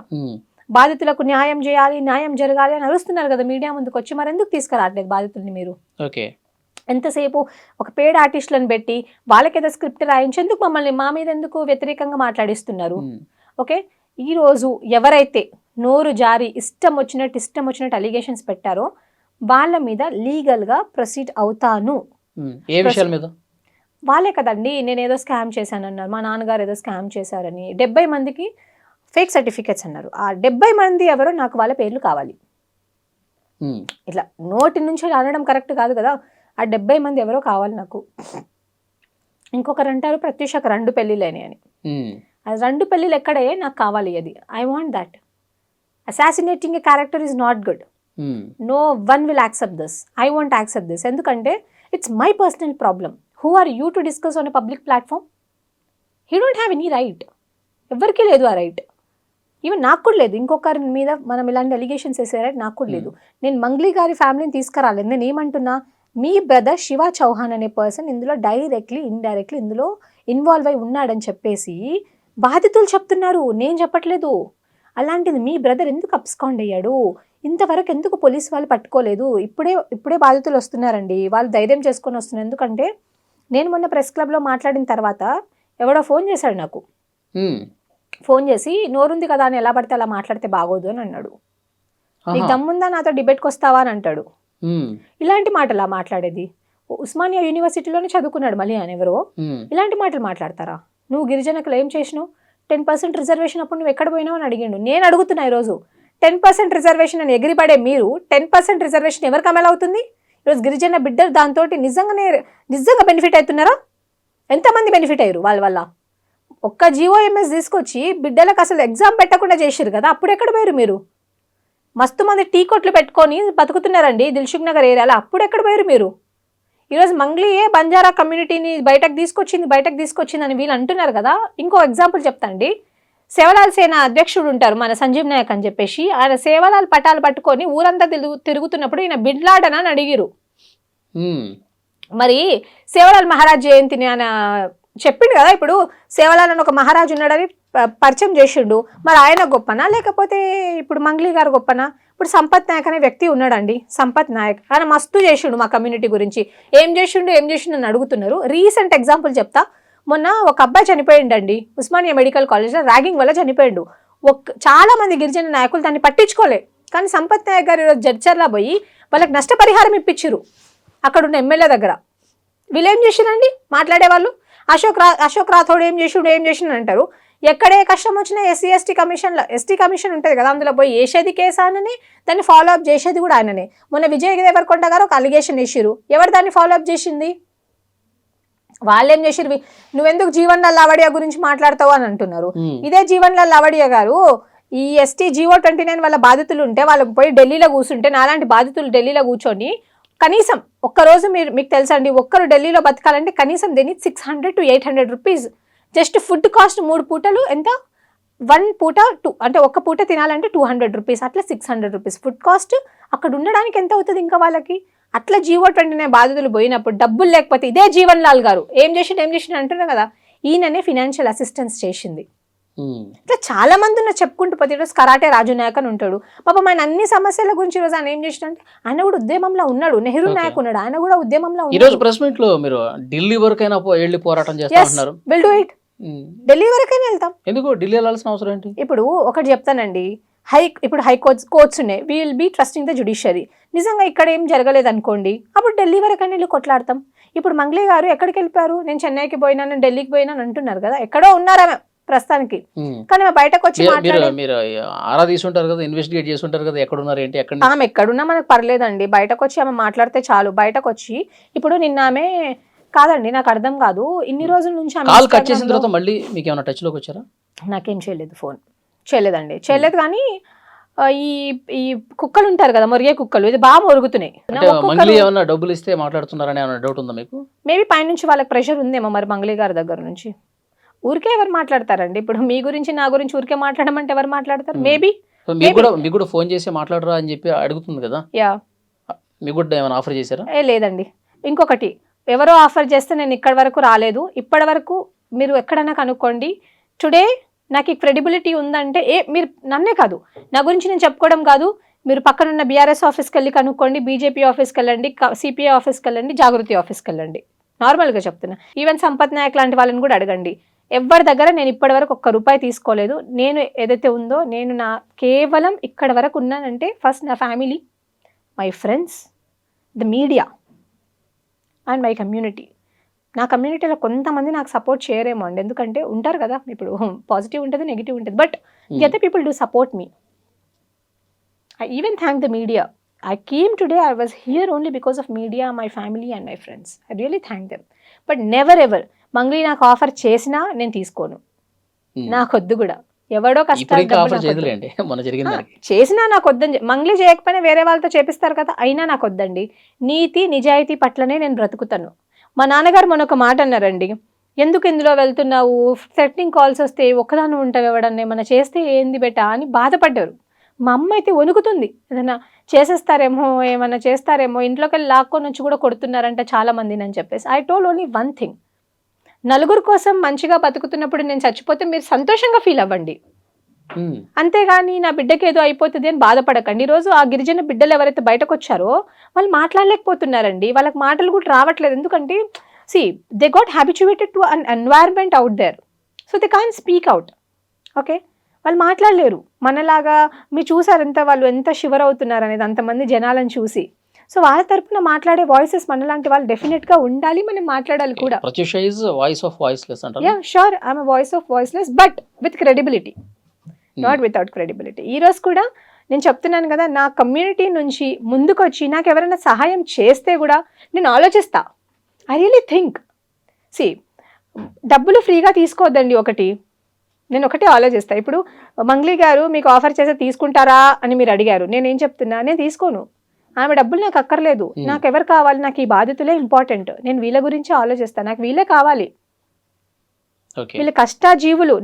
బాధితులకు న్యాయం చేయాలి, న్యాయం జరగాలి అని అరుస్తున్నారు కదా మీడియా ముందుకు వచ్చి. మరి ఎందుకు తీసుకురావట్లేదు బాధితుల్ని మీరు? ఓకే, ఎంతసేపు ఒక పేడ్ ఆర్టిస్టులను పెట్టి వాళ్ళకేదో స్క్రిప్ట్ రాయించేందుకు మమ్మల్ని మా మీద ఎందుకు వ్యతిరేకంగా మాట్లాడిస్తున్నారు? ఓకే, ఈరోజు ఎవరైతే నోరు జారి ఇష్టం వచ్చినట్టు అలిగేషన్స్ పెట్టారో వాళ్ళ మీద లీగల్గా ప్రొసీడ్ అవుతాను. ఏ విషయాల మీద? వాళ్ళే కదండి, నేను ఏదో స్కామ్ చేశానన్నారు, మా నాన్నగారు ఏదో స్కామ్ చేశారని 70 మందికి ఫేక్ సర్టిఫికెట్స్ అన్నారు. ఆ 70 మంది ఎవరో నాకు వాళ్ళ పేర్లు కావాలి. ఇట్లా నోటి నుంచి అనడం కరెక్ట్ కాదు కదా. ఆ 70 మంది ఎవరో కావాలి నాకు. ఇంకొకరు అంటారు ప్రత్యూషకు 2 పెళ్ళిళ్ళని అని. అది 2 పెళ్ళిళ్ళు ఎక్కడే నాకు కావాలి. అది I want that. Assassinating a character is not good. No one will accept this. I want accept this. ఎందుకంటే it's my personal problem. Who are you to discuss on a public platform? He don't have any right. ఎవరికీ లేదు ఆ right. Even నాకు కూడా లేదు. ఇంకొకరి మీద మనం ఇలాంటి అలిగేషన్స్ వేసే రైట్ నాకు కూడా లేదు. నేను మంగ్లీ గారి ఫ్యామిలీని తీసుకురాలేదు. నేను ఏమంటున్నా, మీ బ్రదర్ శివ చౌహాన్ అనే పర్సన్ ఇందులో డైరెక్ట్లీ ఇండైరెక్ట్లీ ఇందులో ఇన్వాల్వ్ అయి ఉన్నాడని చెప్పేసి బాధితులు చెప్తున్నారు, నేను చెప్పట్లేదు. అలాంటిది మీ బ్రదర్ ఎందుకు అబ్స్కాండ్ అయ్యాడు? ఇంతవరకు ఎందుకు పోలీసు వాళ్ళు పట్టుకోలేదు? ఇప్పుడే బాధితులు వస్తున్నారండి, వాళ్ళు ధైర్యం చేసుకొని వస్తున్నారు. ఎందుకంటే నేను మొన్న ప్రెస్ క్లబ్లో మాట్లాడిన తర్వాత ఎవడో ఫోన్ చేశాడు నాకు. ఫోన్ చేసి నోరుంది కదా అని ఎలా పడితే అలా మాట్లాడితే బాగోదు అని అన్నాడు. నీకు దమ్ముందా నాతో డిబేట్కి వస్తావా అని అంటాడు. ఇలాంటి మాటలు మాట్లాడేది? ఉస్మానియా యూనివర్సిటీలోనే చదువుకున్నాడు మళ్ళీ అని ఎవరో. ఇలాంటి మాటలు మాట్లాడతారా? నువ్వు గిరిజనకులు ఏం చేసినావు? 10% రిజర్వేషన్ అప్పుడు నువ్వు ఎక్కడ పోయినావు అని అడిగిండు. నేను అడుగుతున్నా ఈరోజు, 10% రిజర్వేషన్ అని ఎగిరిపడే మీరు 10% రిజర్వేషన్ ఎవరికి అమలు అవుతుంది? ఈరోజు గిరిజన బిడ్డలు దాంతో నిజంగా బెనిఫిట్ అవుతున్నారా? ఎంతమంది బెనిఫిట్ అయ్యారు వాళ్ళ వల్ల? ఒక్క GOMS తీసుకొచ్చి బిడ్డలకు అసలు ఎగ్జామ్ పెట్టకుండా చేసారు కదా, అప్పుడు ఎక్కడ పోయారు మీరు? మస్తు మంది టీ కొట్లు పెట్టుకొని బతుకుతున్నారండి దిల్సుఖ్ నగర్ ఏరియాలో, అప్పుడు ఎక్కడ పోయారు మీరు? ఈరోజు మంగ్లీయే బంజారా కమ్యూనిటీని బయటకు తీసుకొచ్చింది అని వీళ్ళు అంటున్నారు కదా. ఇంకో ఎగ్జాంపుల్ చెప్తాండి. సేవలాల్ సేన అధ్యక్షుడు ఉంటారు మన సంజీవ్ నాయక్ అని చెప్పేసి, ఆయన సేవలాల్ పటాలు పట్టుకొని ఊరంతా తిరుగుతున్నప్పుడు ఈయన బిడ్లాడనా అని అడిగిరు. మరి సేవలాల్ మహారాజ్ జయంతిని ఆయన చెప్పిండు కదా. ఇప్పుడు సేవలాల్ అని ఒక మహారాజు ఉన్నాడని పరిచయం చేసిండు. మరి ఆయన గొప్పనా లేకపోతే ఇప్పుడు మంగ్లీ గారు గొప్పనా? ఇప్పుడు సంపత్ నాయక్ అనే వ్యక్తి ఉన్నాడండి, సంపత్ నాయక్. ఆయన మస్తు చేసిండు మా కమ్యూనిటీ గురించి. ఏం చేసిండు అని అడుగుతున్నారు. రీసెంట్ ఎగ్జాంపుల్ చెప్తా. మొన్న ఒక అబ్బాయి చనిపోయిండండి ఉస్మానియా మెడికల్ కాలేజ్లో, ర్యాగింగ్ వల్ల చనిపోయిండు. చాలా మంది గిరిజన నాయకులు దాన్ని పట్టించుకోలే. కానీ సంపత్ నాయక్ గారు ఈరోజు జడ్చర్లా పోయి వాళ్ళకి నష్టపరిహారం ఇప్పించారు అక్కడున్న ఎమ్మెల్యే దగ్గర. వీళ్ళు ఏం చేసిరండి మాట్లాడేవాళ్ళు? అశోక్ రాథోడ్ ఏం చేసిండు అంటారు. ఎక్కడే కష్టం వచ్చినా ఎస్సీ ఎస్టీ కమిషన్ ఉంటుంది కదా, అందులో పోయి వేసేది కేసు ఆయననే, దాన్ని ఫాలో అప్ చేసేది కూడా ఆయననే. మొన్న విజయ్ దేవరకొండ గారు ఒక అలిగేషన్ వేసిరు. ఎవరు దాన్ని ఫాలో అప్ చేసింది? వాళ్ళేం చేసిరు? నువ్వెందుకు జీవన్ లాల్ లావడియా గురించి మాట్లాడతావు అని అంటున్నారు. ఇదే జీవన్ లాల్ లావడియా గారు ఈ ST GO 29 వాళ్ళ బాధితులు ఉంటే వాళ్ళకి పోయి ఢిల్లీలో కూర్చుంటే, నాలాంటి బాధితులు ఢిల్లీలో కూర్చొని కనీసం ఒక్కరోజు మీకు తెలుసండి, ఒక్కరు ఢిల్లీలో బతకాలంటే కనీసం దీన్ని 600 to 800 rupees. Just food cost 3 పూటలు ఎంత, 1 పూట 2 అంటే ఒక్క పూట తినాలంటే 200 రూపీస్, అట్లా 600 రూపీస్ ఫుడ్ కాస్ట్. అక్కడ ఉండడానికి ఎంత అవుతుంది ఇంకా వాళ్ళకి? అట్లా జీవో 29 బాధితులు పోయినప్పుడు డబ్బులు లేకపోతే ఇదే జీవన్ లాల్ గారు ఏం చేసిండు అంటున్నారు కదా, ఈయననే ఫినాన్షియల్ అసిస్టెన్స్ చేసింది. ఇట్లా చాలా మంది ఉన్న చెప్పుకుంటూ పోతే, ఈరోజు కరాటే రాజు నాయక్ అని ఉంటాడు పాపం, ఆయన అన్ని సమస్యల గురించి ఈరోజు ఆయన ఏం చేసినంటే ఆయన కూడా ఉద్యమంలో ఉన్నాడు, నెహ్రూ నాయక్ ఉన్నాడు, ఆయన కూడా ఉద్యమంలో ఈ రోజు ప్రెస్ మీట్ లో మీరు ఢిల్లీ వరకైనా వెళ్ళి పోరాటం చేస్తున్నారు. విల్ డూ ఇట్, ఢిల్లీ వరకైనా వెళ్తాం. ఎందుకు ఢిల్లీ వెళ్ళాల్సిన అవసరం ఏంటి? ఇప్పుడు ఒకటి చెప్తానండి, ఇప్పుడు హై కోర్ట్స్ ఉన్నాయి, we will be trusting the judiciary. నిజంగా ఇక్కడ ఏం జరగలేదు అనుకోండి, అప్పుడు ఢిల్లీ వరకైనా వెళ్ళి కొట్లాడతాం. ఇప్పుడు మంగ్లీ గారు ఎక్కడికి వెళ్ళిపోయారు, నేను చెన్నైకి పోయినాను, ఢిల్లీకి పోయినాను అంటున్నారు కదా, ఎక్కడో ఉన్నారా ప్రస్తుతానికి, కానీ బయటకు వచ్చి మీరు ఆరా తీసుంటారు కదా, ఇన్వెస్టిగేట్ చేస్తుంటారు కదా, ఎక్కడున్నారు ఏంటి, ఆమె ఎక్కడున్నా మనకు పర్లేదండి, బయటకు వచ్చి ఆమె మాట్లాడితే చాలు. బయటకు వచ్చి ఇప్పుడు నిన్న ఆమె కాదండి, నాకు అర్థం కాదు, ఇన్ని రోజుల నుంచి కాల్ కట్ చేసిన తర్వాత మళ్ళీ మీకు ఏమైనా టచ్ లోకి వచ్చారా? నాకేం చేయలేదు, ఫోన్ చేయలేదండి, చేయలేదు. కానీ ఈ కుక్కలు ఉంటారు కదా, మొరిగే కుక్కలు, ఇది బాగా మొరుగుతున్నాయి. మంగ్లీ ఏమన్నా డబ్బులు ఇస్తే మాట్లాడుతున్నారని ఏమైనా డౌట్ ఉందా మీకు? మేబీ పైనుంచి వాళ్ళకి ప్రెషర్ ఉందేమో మరి మంగ్లీ గారి దగ్గర నుంచి. ఊరికే ఎవరు మాట్లాడతారండి, ఇప్పుడు మీ గురించి నా గురించి ఊరికే మాట్లాడమంటే ఎవరు మాట్లాడతారు? మేబీ మీకు కూడా ఫోన్ చేసి మాట్లాడరా అని చెప్పి అడుగుతుంది కదా, యా మీకు కూడా ఏమైనా ఆఫర్ చేశారా? లేదండి. ఇంకొకటి, ఎవరో ఆఫర్ చేస్తే నేను ఇక్కడి వరకు రాలేదు, ఇప్పటి వరకు మీరు ఎక్కడైనా కనుక్కోండి. టుడే నాకు ఈ క్రెడిబిలిటీ ఉందంటే మీరు నన్నే కాదు, నా గురించి నేను చెప్పుకోవడం కాదు, మీరు పక్కనున్న బీఆర్ఎస్ ఆఫీస్కి వెళ్ళి కనుక్కోండి, బీజేపీ ఆఫీస్కి వెళ్ళండి, సిపిఐ ఆఫీస్కి వెళ్ళండి, జాగృతి ఆఫీస్కి వెళ్ళండి, నార్మల్గా చెప్తున్నా. ఈవెన్ సంపత్ నాయక్ లాంటి వాళ్ళని కూడా అడగండి. ఎవరి దగ్గర నేను ఇప్పటి వరకు ₹1 తీసుకోలేదు. నేను ఏదైతే ఉందో నేను కేవలం ఇక్కడ వరకు ఉన్నానంటే ఫస్ట్ నా family, my friends, the media and my community. నా కమ్యూనిటీలో కొంతమంది నాకు సపోర్ట్ చేయరేమో అండి, ఎందుకంటే ఉంటారు కదా, ఇప్పుడు పాజిటివ్ ఉంటుంది, నెగిటివ్ ఉంటుంది, but the other people do support me. I even thank the media. I came today, I was here only because of media, my family and my friends. I really thank them. But never ever, Mangli నాకు offer చేసినా నేను తీసుకోను, నాకొద్దు కూడా. ఎవడో కష్టం చేసినా నాకు వద్దని, మంగ్లీ చేయకపోయినా వేరే వాళ్ళతో చేపిస్తారు కదా, అయినా నాకు వద్దండి. నీతి నిజాయితీ పట్లనే నేను బ్రతుకుతాను. మా నాన్నగారు మొన్న ఒక మాట అన్నారండి, ఎందుకు ఇందులో వెళ్తున్నావు, థ్రెటనింగ్ కాల్స్ వస్తే ఒక్కదాన్ని ఉంటావు, ఎవడన్నా ఏమన్నా చేస్తే ఏంది బెటా అని బాధపడ్డారు. మా అమ్మ అయితే వణుకుతుంది, ఏదైనా చేసేస్తారేమో, ఏమన్నా చేస్తారేమో, ఇంట్లోకి వెళ్ళి లాక్కొని వచ్చి కూడా కొడుతున్నారంట చాలా మందిని అని చెప్పేసి. I told only one thing, నలుగురు కోసం మంచిగా బతుకుతున్నప్పుడు నేను చచ్చిపోతే మీరు సంతోషంగా ఫీల్ అవ్వండి, అంతేగాని నా బిడ్డకి ఏదో అయిపోతుంది అని బాధపడకండి. ఈరోజు ఆ గిరిజన బిడ్డలు ఎవరైతే బయటకు వచ్చారో వాళ్ళు మాట్లాడలేకపోతున్నారండి, వాళ్ళకి మాటలు కూడా రావట్లేదు. ఎందుకంటే they got habituated to an environment out there, so they can't speak out. Okay, వాళ్ళు మాట్లాడలేరు. మనలాగా మీరు చూసారంతా వాళ్ళు ఎంత షివర్ అవుతున్నారు అనేది అంతమంది జనాలను చూసి. సో వాళ్ళ తరపున మాట్లాడే వాయిసెస్ మనలాంటి వాళ్ళు డెఫినెట్గా ఉండాలి, మనం మాట్లాడాలి కూడా. Yeah sure, I'm voice of voiceless but with credibility, not without credibility. ఈరోజు కూడా నేను చెప్తున్నాను కదా, నా కమ్యూనిటీ నుంచి ముందుకు వచ్చి నాకు ఎవరైనా సహాయం చేస్తే కూడా నేను ఆలోచిస్తా. ఐ రియలీ థింక్, డబ్బులు ఫ్రీగా తీసుకోవద్దండి. నేను ఒకటే ఆలోచిస్తాను. ఇప్పుడు మంగ్లీ గారు మీకు ఆఫర్ చేస్తే తీసుకుంటారా అని మీరు అడిగారు, నేనేం చెప్తున్నా, నేను తీసుకోను. ఆమె డబ్బులు నాకు అక్కర్లేదు, నాకు ఎవరు కావాలి, నాకు ఈ బాధ్యతలే ఇంపార్టెంట్, నేను వీళ్ళ గురించి ఆలోచిస్తాను, నాకు వీళ్ళే కావాలి. వీళ్ళు కష్టజీవులు,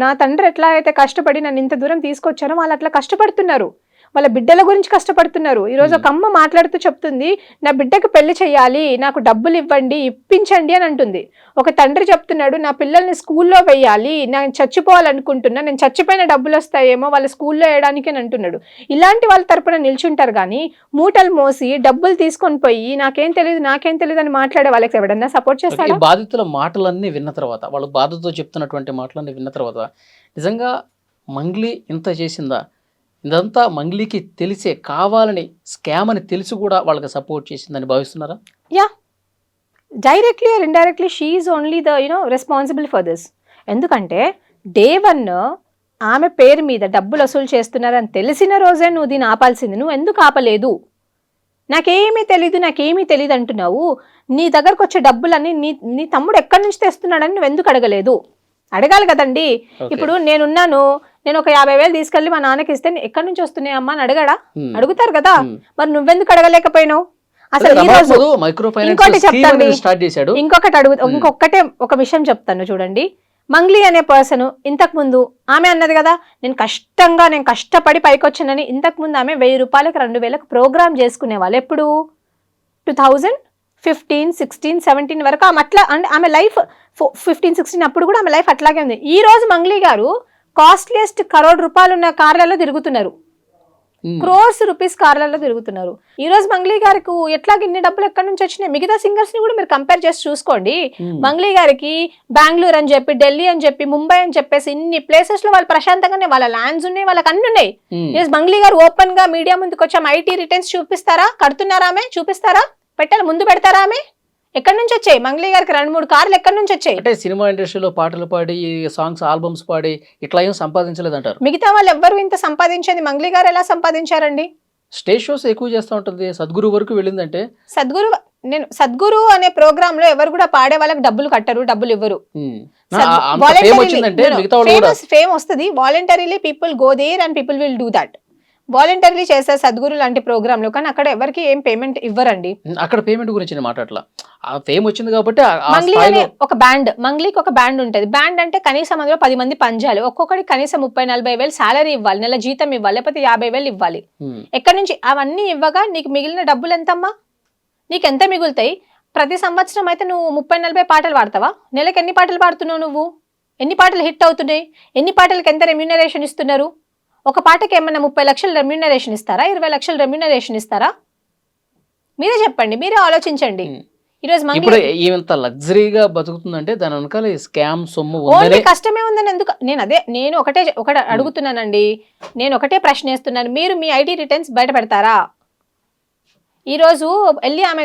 నా తండ్రి ఎట్లా అయితే కష్టపడి నన్ను ఇంత దూరం తీసుకొచ్చారో వాళ్ళు అట్లా కష్టపడుతున్నారు, వాళ్ళ బిడ్డల గురించి కష్టపడుతున్నారు. ఈరోజు ఒక అమ్మ మాట్లాడుతూ చెప్తుంది, నా బిడ్డకు పెళ్లి చేయాలి, నాకు డబ్బులు ఇవ్వండి, ఇప్పించండి అని అంటుంది. ఒక తండ్రి చెప్తున్నాడు, నా పిల్లల్ని స్కూల్లో వేయాలి, నేను చచ్చిపోవాలనుకుంటున్నా, నేను చచ్చిపోయిన డబ్బులు వస్తాయేమో వాళ్ళ స్కూల్లో వేయడానికి అని అంటున్నాడు. ఇలాంటి వాళ్ళ తరపున నిల్చుంటారు కానీ మూటలు మోసి డబ్బులు తీసుకొని పోయి నాకేం తెలియదు అని మాట్లాడే వాళ్ళకి ఎవడన్నా సపోర్ట్ చేస్తాడు? బాధితుల మాటలన్నీ విన్న తర్వాత, వాళ్ళు బాధతో చెప్తున్నటువంటి మాటలన్నీ విన్న తర్వాత, నిజంగా మంగ్లీ ఇంత చేసిందా, ఇదంతా మంగ్లీకి తెలిసే కావాలని స్కామ్ అని తెలిసి కూడా వాళ్ళకి సపోర్ట్ చేసిందని భావిస్తున్నారా? Yeah, directly or indirectly she is only the responsible for this. ఎందుకంటే డే 1 ఆమె పేరు మీద డబ్బులు వసూలు చేస్తున్నారని తెలిసిన రోజే నువ్వు దీన్ని ఆపాల్సింది. నువ్వు ఎందుకు ఆపలేదు? నాకేమీ తెలీదు అంటున్నావు. నీ దగ్గరకు వచ్చే డబ్బులన్నీ నీ తమ్ముడు ఎక్కడి నుంచి తెస్తున్నాడని నువ్వు ఎందుకు అడగలేదు? అడగాలి కదండి. ఇప్పుడు నేను ఒక 50,000 తీసుకెళ్ళి మా నాన్నకి ఇస్తే ఎక్కడి నుంచి వస్తున్నాయి అమ్మా అని అడుగుతారు కదా. మరి నువ్వెందుకు అడగలేకపోయినావు? అసలు ఈ రోజు మైక్రో ఇంకోటి చెప్తాండి, స్టార్ట్ చేశాడు. ఇంకొకటే ఒక విషయం చెప్తాను చూడండి. మంగ్లీ అనే పర్సన్ ఇంతకు ముందు ఆమె అన్నది కదా, నేను కష్టపడి పైకి వచ్చానని. ఇంతకు ముందు ఆమె 1000 రూపాయలకు 2000కు ప్రోగ్రామ్ చేసుకునే వాళ్ళు. ఎప్పుడు 2015, 16, 17 వరకు ఆమె అట్లా, అంటే ఆమె లైఫ్ 15, 16 అప్పుడు కూడా ఆమె లైఫ్ అట్లాగే ఉంది. ఈ రోజు మంగ్లీ గారు కాస్ట్లీయెస్ట్ ₹1 crore ఉన్న కార్లలో తిరుగుతున్నారు, crores రూపీస్ కార్లలో తిరుగుతున్నారు. ఈ రోజు మంగ్లీ గారికి ఎట్లాగ ఇన్ని డబ్బులు ఎక్కడి నుంచి వచ్చినాయి? మిగతా సింగర్స్ ని కూడా మీరు కంపేర్ చేసి చూసుకోండి. మంగ్లీ గారికి బెంగళూరు అని చెప్పి, ఢిల్లీ అని చెప్పి, ముంబై అని చెప్పేసి ఇన్ని ప్లేసెస్ లో వాళ్ళు ప్రశాంతంగానే వాళ్ళ ల్యాండ్స్ ఉన్నాయి, వాళ్ళకి అన్ని ఉన్నాయి. ఈరోజు మంగ్లీ గారు ఓపెన్ గా మీడియా ముందుకు వచ్చి ఐటీ రిటర్న్స్ చూపిస్తారా? కడుతున్నారా? ఆమె చూపిస్తారా? పెట్టాలి, ముందు పెడతారా? ఆమె ఎక్కడి నుంచి వచ్చాయి? మంగ్లీ గారికి 2-3 కార్లు ఎక్కడి నుంచి వచ్చాయి? అంటే సినిమా ఇండస్ట్రీలో పాటలు పాడి, సాంగ్స్, ఆల్బమ్స్ పాడి ఇట్లా ఏం సంపాదించలేదంటారు. మిగతా వాళ్ళు ఎవ్వరు ఇంత సంపాదించేది మంగ్లీ గారు ఎలా సంపాదించారండి? స్టేజ్ షోస్ ఎక్కువ చేస్తూ ఉంటుంది. సద్గురు వరకు వెళ్ళిందంటే సద్గురు అనే ప్రోగ్రామ్ లో ఎవరు కూడా పాడే వాళ్ళకి డబ్బులు కట్టరు, డబ్బులు ఇవ్వరు. ఫేమ్ వస్తుంది, voluntarily people go there and people will do that. Voluntary చేస్తారు సద్గురు లాంటి ప్రోగ్రామ్ లో, కానీ అక్కడ ఎవరికి ఏం పేమెంట్ ఇవ్వరండి. అక్కడ పేమెంట్ గురించి మాట్లాడలా, ఫేమ్ వచ్చింది కాబట్టి. మంగ్లీ అనే ఒక బ్యాండ్, మంగ్లీకి ఒక బ్యాండ్ ఉంటది. బ్యాండ్ అంటే కనీసం అందులో 10 మంది పనిచేయాలి, ఒక్కొక్కడికి కనీసం 30-40 వేలు శాలరీ ఇవ్వాలి, నెల జీతం ఇవ్వాలి, లేకపోతే 50 వేలు ఇవ్వాలి. ఎక్కడి నుంచి అవన్నీ ఇవ్వగా నీకు మిగిలిన డబ్బులు ఎంతమ్మా? నీకు ఎంత మిగులుతాయి? ప్రతి సంవత్సరం అయితే నువ్వు 30-40 పాటలు పాడతావా? నెలకు ఎన్ని పాటలు పాడుతున్నావు నువ్వు? ఎన్ని పాటలు హిట్ అవుతున్నాయి? ఎన్ని పాటలకు ఎంత రెమ్యూనరేషన్ ఇస్తున్నారు? ఒక పాటకి ఏమన్నా 30 లక్షలు రెమ్యూనరేషన్ ఇస్తారా? 20 లక్షలు రెమ్యూనరేషన్ ఇస్తారా? మీరే చెప్పండి, మీరే ఆలోచించండి. ఈరోజు ఇప్పుడు ఇంత లగ్జరీగా బతుకుతుందంటే దాని వెనకాల స్కామ్ సొమ్ము కష్టమే ఉందని ఎందుకు? నేను ఒకటే అడుగుతున్నానండి, నేను ఒకటే ప్రశ్న వేస్తున్నాను. మీరు మీ ఐటీ రిటర్న్స్ బయట పెడతారా? ఈ రోజు వెళ్ళి ఆమె,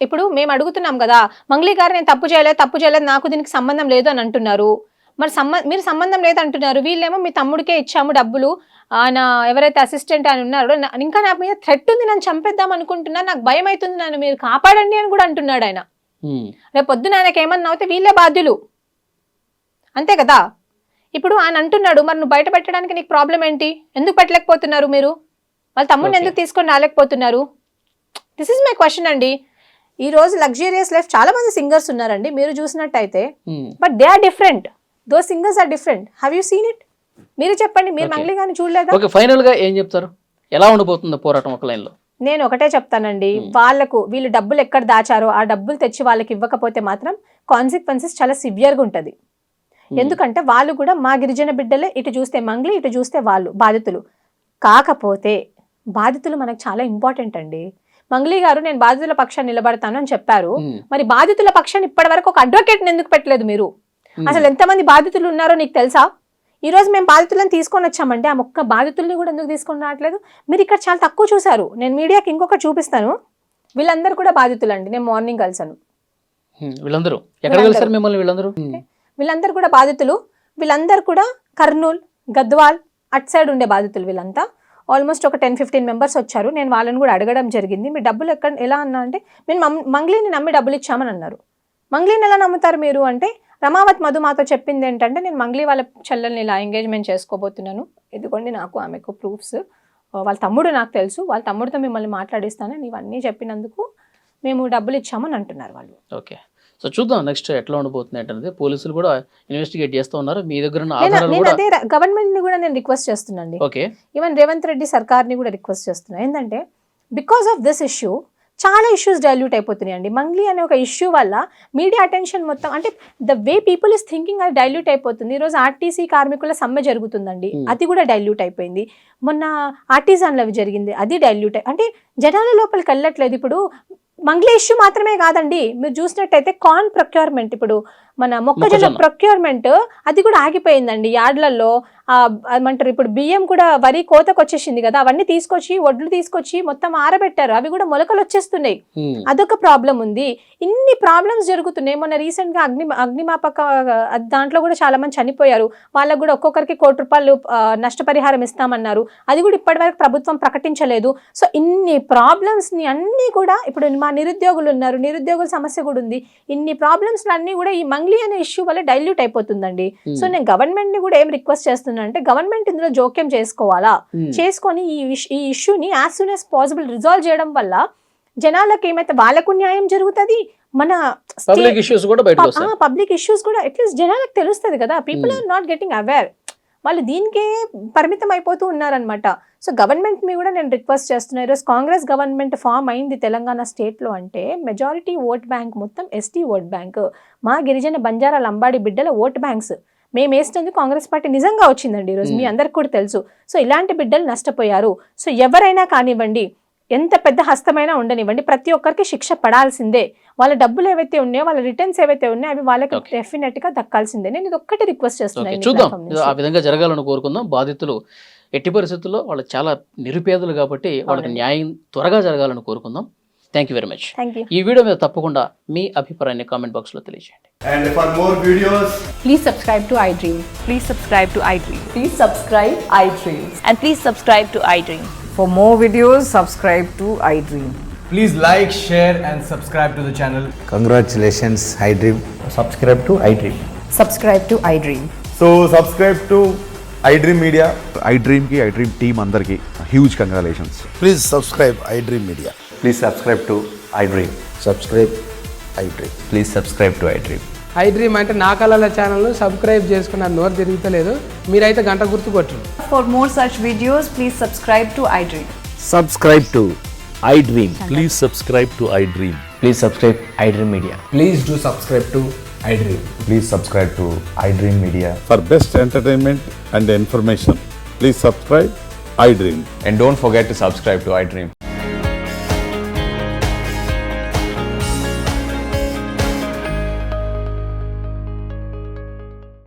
ఇప్పుడు మేము అడుగుతున్నాం కదా, మంగ్లీ గారు నేను తప్పు చేయలేదు, నాకు దీనికి సంబంధం లేదు అని అంటున్నారు. మరి మీరు సంబంధం లేదు అంటున్నారు, వీళ్ళేమో మీ తమ్ముడికే ఇచ్చాము డబ్బులు, ఆయన ఎవరైతే అసిస్టెంట్ అని ఉన్నారో ఇంకా నా మీద థ్రెట్ ఉంది, నన్ను చంపేద్దాం అనుకుంటున్నా, నాకు భయం అవుతుంది, నన్ను మీరు కాపాడండి అని కూడా అంటున్నాడు ఆయన. రేపు పొద్దున ఆయనకి ఏమన్నా అవుతే వీళ్ళే బాధ్యులు, అంతే కదా? ఇప్పుడు ఆయన అంటున్నాడు, మరి నువ్వు బయట పెట్టడానికి నీకు ప్రాబ్లం ఏంటి? ఎందుకు పెట్టలేకపోతున్నారు మీరు? వాళ్ళ తమ్ముడిని ఎందుకు తీసుకొని రాలేకపోతున్నారు? దిస్ ఇస్ మై క్వశ్చన్ అండి. ఈ రోజు లగ్జూరియస్ లైఫ్ చాలా మంది సింగర్స్ ఉన్నారండి, మీరు చూసినట్టయితే, but they are different. Those singers are different. Have you seen it? మీరు చెప్పండి, మీరు మంగ్లీ గారిని చూడలేదా? ఓకే, ఫైనల్ గా ఏం చెప్తారు? ఎలా ఉండబోతుంది పోరాటం ఒక లైన్ లో? నేను ఒకటే చెప్తానండి, వీళ్ళు డబ్బులు ఎక్కడ దాచారో ఆ డబ్బులు తెచ్చి వాళ్ళకి ఇవ్వకపోతే మాత్రం కాన్సిక్వెన్సెస్ చాలా సివియర్ గా ఉంటది. ఎందుకంటే వాళ్ళు కూడా మా గిరిజన బిడ్డలే, ఇటు చూస్తే మంగ్లీ, ఇటు చూస్తే వాళ్ళు బాధితులు. కాకపోతే బాధితులు మనకు చాలా ఇంపార్టెంట్ అండి. మంగ్లీ గారు నేను బాధితుల పక్షాన్ని నిలబడతాను అని చెప్పారు, మరి బాధితుల పక్షాన్ని ఇప్పటి వరకు ఒక అడ్వకేట్ ఎందుకు పెట్టలేదు మీరు? అసలు ఎంతమంది బాధితులు ఉన్నారో నీకు తెలుసా? ఈ రోజు మేము బాధితులను తీసుకొని వచ్చామంటే ఆ ఒక్క బాధితుల్ని కూడా ఎందుకు తీసుకొని రావట్లేదు? మీరు ఇక్కడ చాలా తక్కువ చూసారు. నేను మీడియాకి ఇంకొకటి చూపిస్తాను, వీళ్ళందరూ కూడా బాధితులు అండి. నేను మార్నింగ్ కలిసాను, వీళ్ళందరూ కూడా బాధితులు. వీళ్ళందరూ కూడా కర్నూలు, గద్వాల్ అటు సైడ్ ఉండే బాధితులు. వీళ్ళంతా ఆల్మోస్ట్ ఒక 10-15 మెంబర్స్ వచ్చారు. నేను వాళ్ళని కూడా అడగడం జరిగింది, మీ డబ్బులు ఎలా అన్నా అంటే, మేము మంగ్లీని నమ్మి డబ్బులు ఇచ్చామని అన్నారు. మంగ్లీని ఎలా నమ్ముతారు మీరు అంటే, రమావత్ మధు మాతో చెప్పింది ఏంటంటే, నేను మంగ్లీ వాళ్ళ చెల్లెల్ని ఇలా ఎంగేజ్మెంట్ చేసుకోబోతున్నాను, ఇదిగోండి నాకు ఆమెకు ప్రూఫ్స్, వాళ్ళ తమ్ముడు నాకు తెలుసు, వాళ్ళ తమ్ముడితో మిమ్మల్ని మాట్లాడిస్తాను, ఇవన్నీ చెప్పినందుకు మేము డబ్బులు ఇచ్చామని అంటున్నారు వాళ్ళు. ఓకే, సో చూద్దాం నెక్స్ట్ ఎట్లా ఉండబోతుంది ఏంటనేది. పోలీసులు కూడా ఇన్వెస్టిగేట్ చేస్తూ ఉన్నారు. మీ దగ్గర అదే గవర్నమెంట్ ని కూడా నేను రిక్వెస్ట్ చేస్తున్నాను, ఈవెన్ రేవంత్ రెడ్డి సర్కార్ ని కూడా రిక్వెస్ట్ చేస్తున్నాను. ఏంటంటే బికాస్ ఆఫ్ దిస్ ఇష్యూ చాలా ఇష్యూస్ డైల్యూట్ అయిపోతున్నాయి అండి. మంగ్లీ అనే ఒక ఇష్యూ వల్ల మీడియా అటెన్షన్ మొత్తం, అంటే the way people is thinking అది డైల్యూట్ అయిపోతుంది. ఈరోజు ఆర్టీసీ కార్మికుల సమ్మె జరుగుతుందండి, అది కూడా డైల్యూట్ అయిపోయింది. మొన్న ఆర్టిజాన్లు అవి జరిగింది, అది డైల్యూట్ అంటే జనాల లోపలికి వెళ్ళట్లేదు. ఇప్పుడు మంగ్లీ ఇష్యూ మాత్రమే కాదండి, మీరు చూసినట్టయితే కార్న్ ప్రొక్యూర్మెంట్, ఇప్పుడు మన మొక్కజొన్న ప్రొక్యూర్మెంట్ అది కూడా ఆగిపోయిందండి యార్డ్లలో. ఏమంటారు, ఇప్పుడు బియ్యం కూడా వరి కోతకు వచ్చేసింది కదా, అవన్నీ తీసుకొచ్చి వడ్లు తీసుకొచ్చి మొత్తం ఆరబెట్టారు, అవి కూడా మొలకలు వచ్చేస్తున్నాయి. అదొక ప్రాబ్లం ఉంది. ఇన్ని ప్రాబ్లమ్స్ జరుగుతున్నాయి. మొన్న రీసెంట్ గా అగ్నిమాపక దాంట్లో కూడా చాలా మంది చనిపోయారు, వాళ్ళకు కూడా ఒక్కొక్కరికి ₹1 నష్టపరిహారం ఇస్తామన్నారు, అది కూడా ఇప్పటి వరకు ప్రభుత్వం ప్రకటించలేదు. సో ఇన్ని ప్రాబ్లమ్స్ ని అన్ని కూడా, ఇప్పుడు మా నిరుద్యోగులు ఉన్నారు, నిరుద్యోగుల సమస్య కూడా ఉంది, ఇన్ని ప్రాబ్లమ్స్ అన్ని కూడా ఈ మంగ్లీ అనే ఇష్యూ వల్ల డైల్యూట్ అయిపోతుందండి. సో నేను గవర్నమెంట్ ని కూడా ఏం రిక్వెస్ట్ చేస్తున్నా అంటే, గవర్నమెంట్ ఇందులో జోక్యం చేసుకోవాలా, చేసుకొని ఈ ఇష్యూని as soon as possible resolve చేయడం వల్ల జనాలకు ఏమైతే వాళ్ళకు న్యాయం జరుగుతుంది, మన పబ్లిక్ ఇష్యూస్ కూడా బయటకు వస్తాయి. పబ్లిక్ ఇష్యూస్ కూడా అట్లీస్ట్ జనాలకు తెలుస్తుంది కదా. People are not getting aware, వాళ్ళు దీనికే పరిమితం అయిపోతూ ఉన్నారనమాట. సో గవర్నమెంట్ మీ కూడా నేను రిక్వెస్ట్ చేస్తున్నాను, ఈరోజు కాంగ్రెస్ గవర్నమెంట్ ఫామ్ అయింది తెలంగాణ స్టేట్లో అంటే మెజారిటీ ఓట్ బ్యాంక్ మొత్తం ఎస్టీ ఓట్ బ్యాంక్, మా గిరిజన బంజారా లంబాడి బిడ్డల ఓట్ బ్యాంక్స్ మేము వేసినందుకు కాంగ్రెస్ పార్టీ నిజంగా వచ్చిందండి ఈరోజు, మీ అందరికి కూడా తెలుసు. సో ఇలాంటి బిడ్డలు నష్టపోయారు. సో ఎవరైనా కానివ్వండి, ఎంత పెద్ద హస్తమైనా ఉండనివ్వండి, ప్రతి ఒక్కరికి శిక్ష పడాల్సిందే. వాళ్ళ డబ్బులు ఏవైతే ఉన్నాయో, వాళ్ళ రిటర్న్స్ ఏవైతే ఉన్నాయో అవి వాళ్ళకి డెఫినెట్ గా దక్కాల్సిందే. నేను ఇది ఒక్కటి రిక్వెస్ట్ చేస్తున్నాను. చూద్దాం, ఆ విధంగా జరగాలని కోరుకుందాం. బాధితులు ఎట్టి పరిస్థితుల్లో వాళ్ళు చాలా నిరుపేదలు కాబట్టి వాళ్ళకి న్యాయం త్వరగా జరగాలని కోరుకుందాం. Thank you very much. ఈ వీడియో మీద తప్పకుండా మీ అభిప్రాయాన్ని కామెంట్ బాక్స్ లో తెలియజేయండి. And for more videos, Please subscribe to iDream. Please subscribe to iDream. Please subscribe iDream. And please subscribe to iDream. For more videos, subscribe to iDream. please like, share and subscribe to the channel. Congratulations, iDream. Subscribe to iDream. Subscribe to iDream. So subscribe to iDream Media. iDream की iDream team अंदर की huge congratulations. Please subscribe iDream Media. Please subscribe to iDream. Subscribe iDream. Please subscribe to iDream. iDream అంటే నా కళల ఛానల్ను subscribe చేసుకున్న నోరు తిరుగుతలేదు, మీరైతే గంట గుర్తు కొట్టండి. For more such videos, please subscribe to iDream. Subscribe to iDream. Please subscribe to iDream. Please subscribe iDream Media. Please do subscribe to iDream. Please subscribe to iDream Media. For best entertainment and information, please subscribe iDream. And don't forget to subscribe to iDream.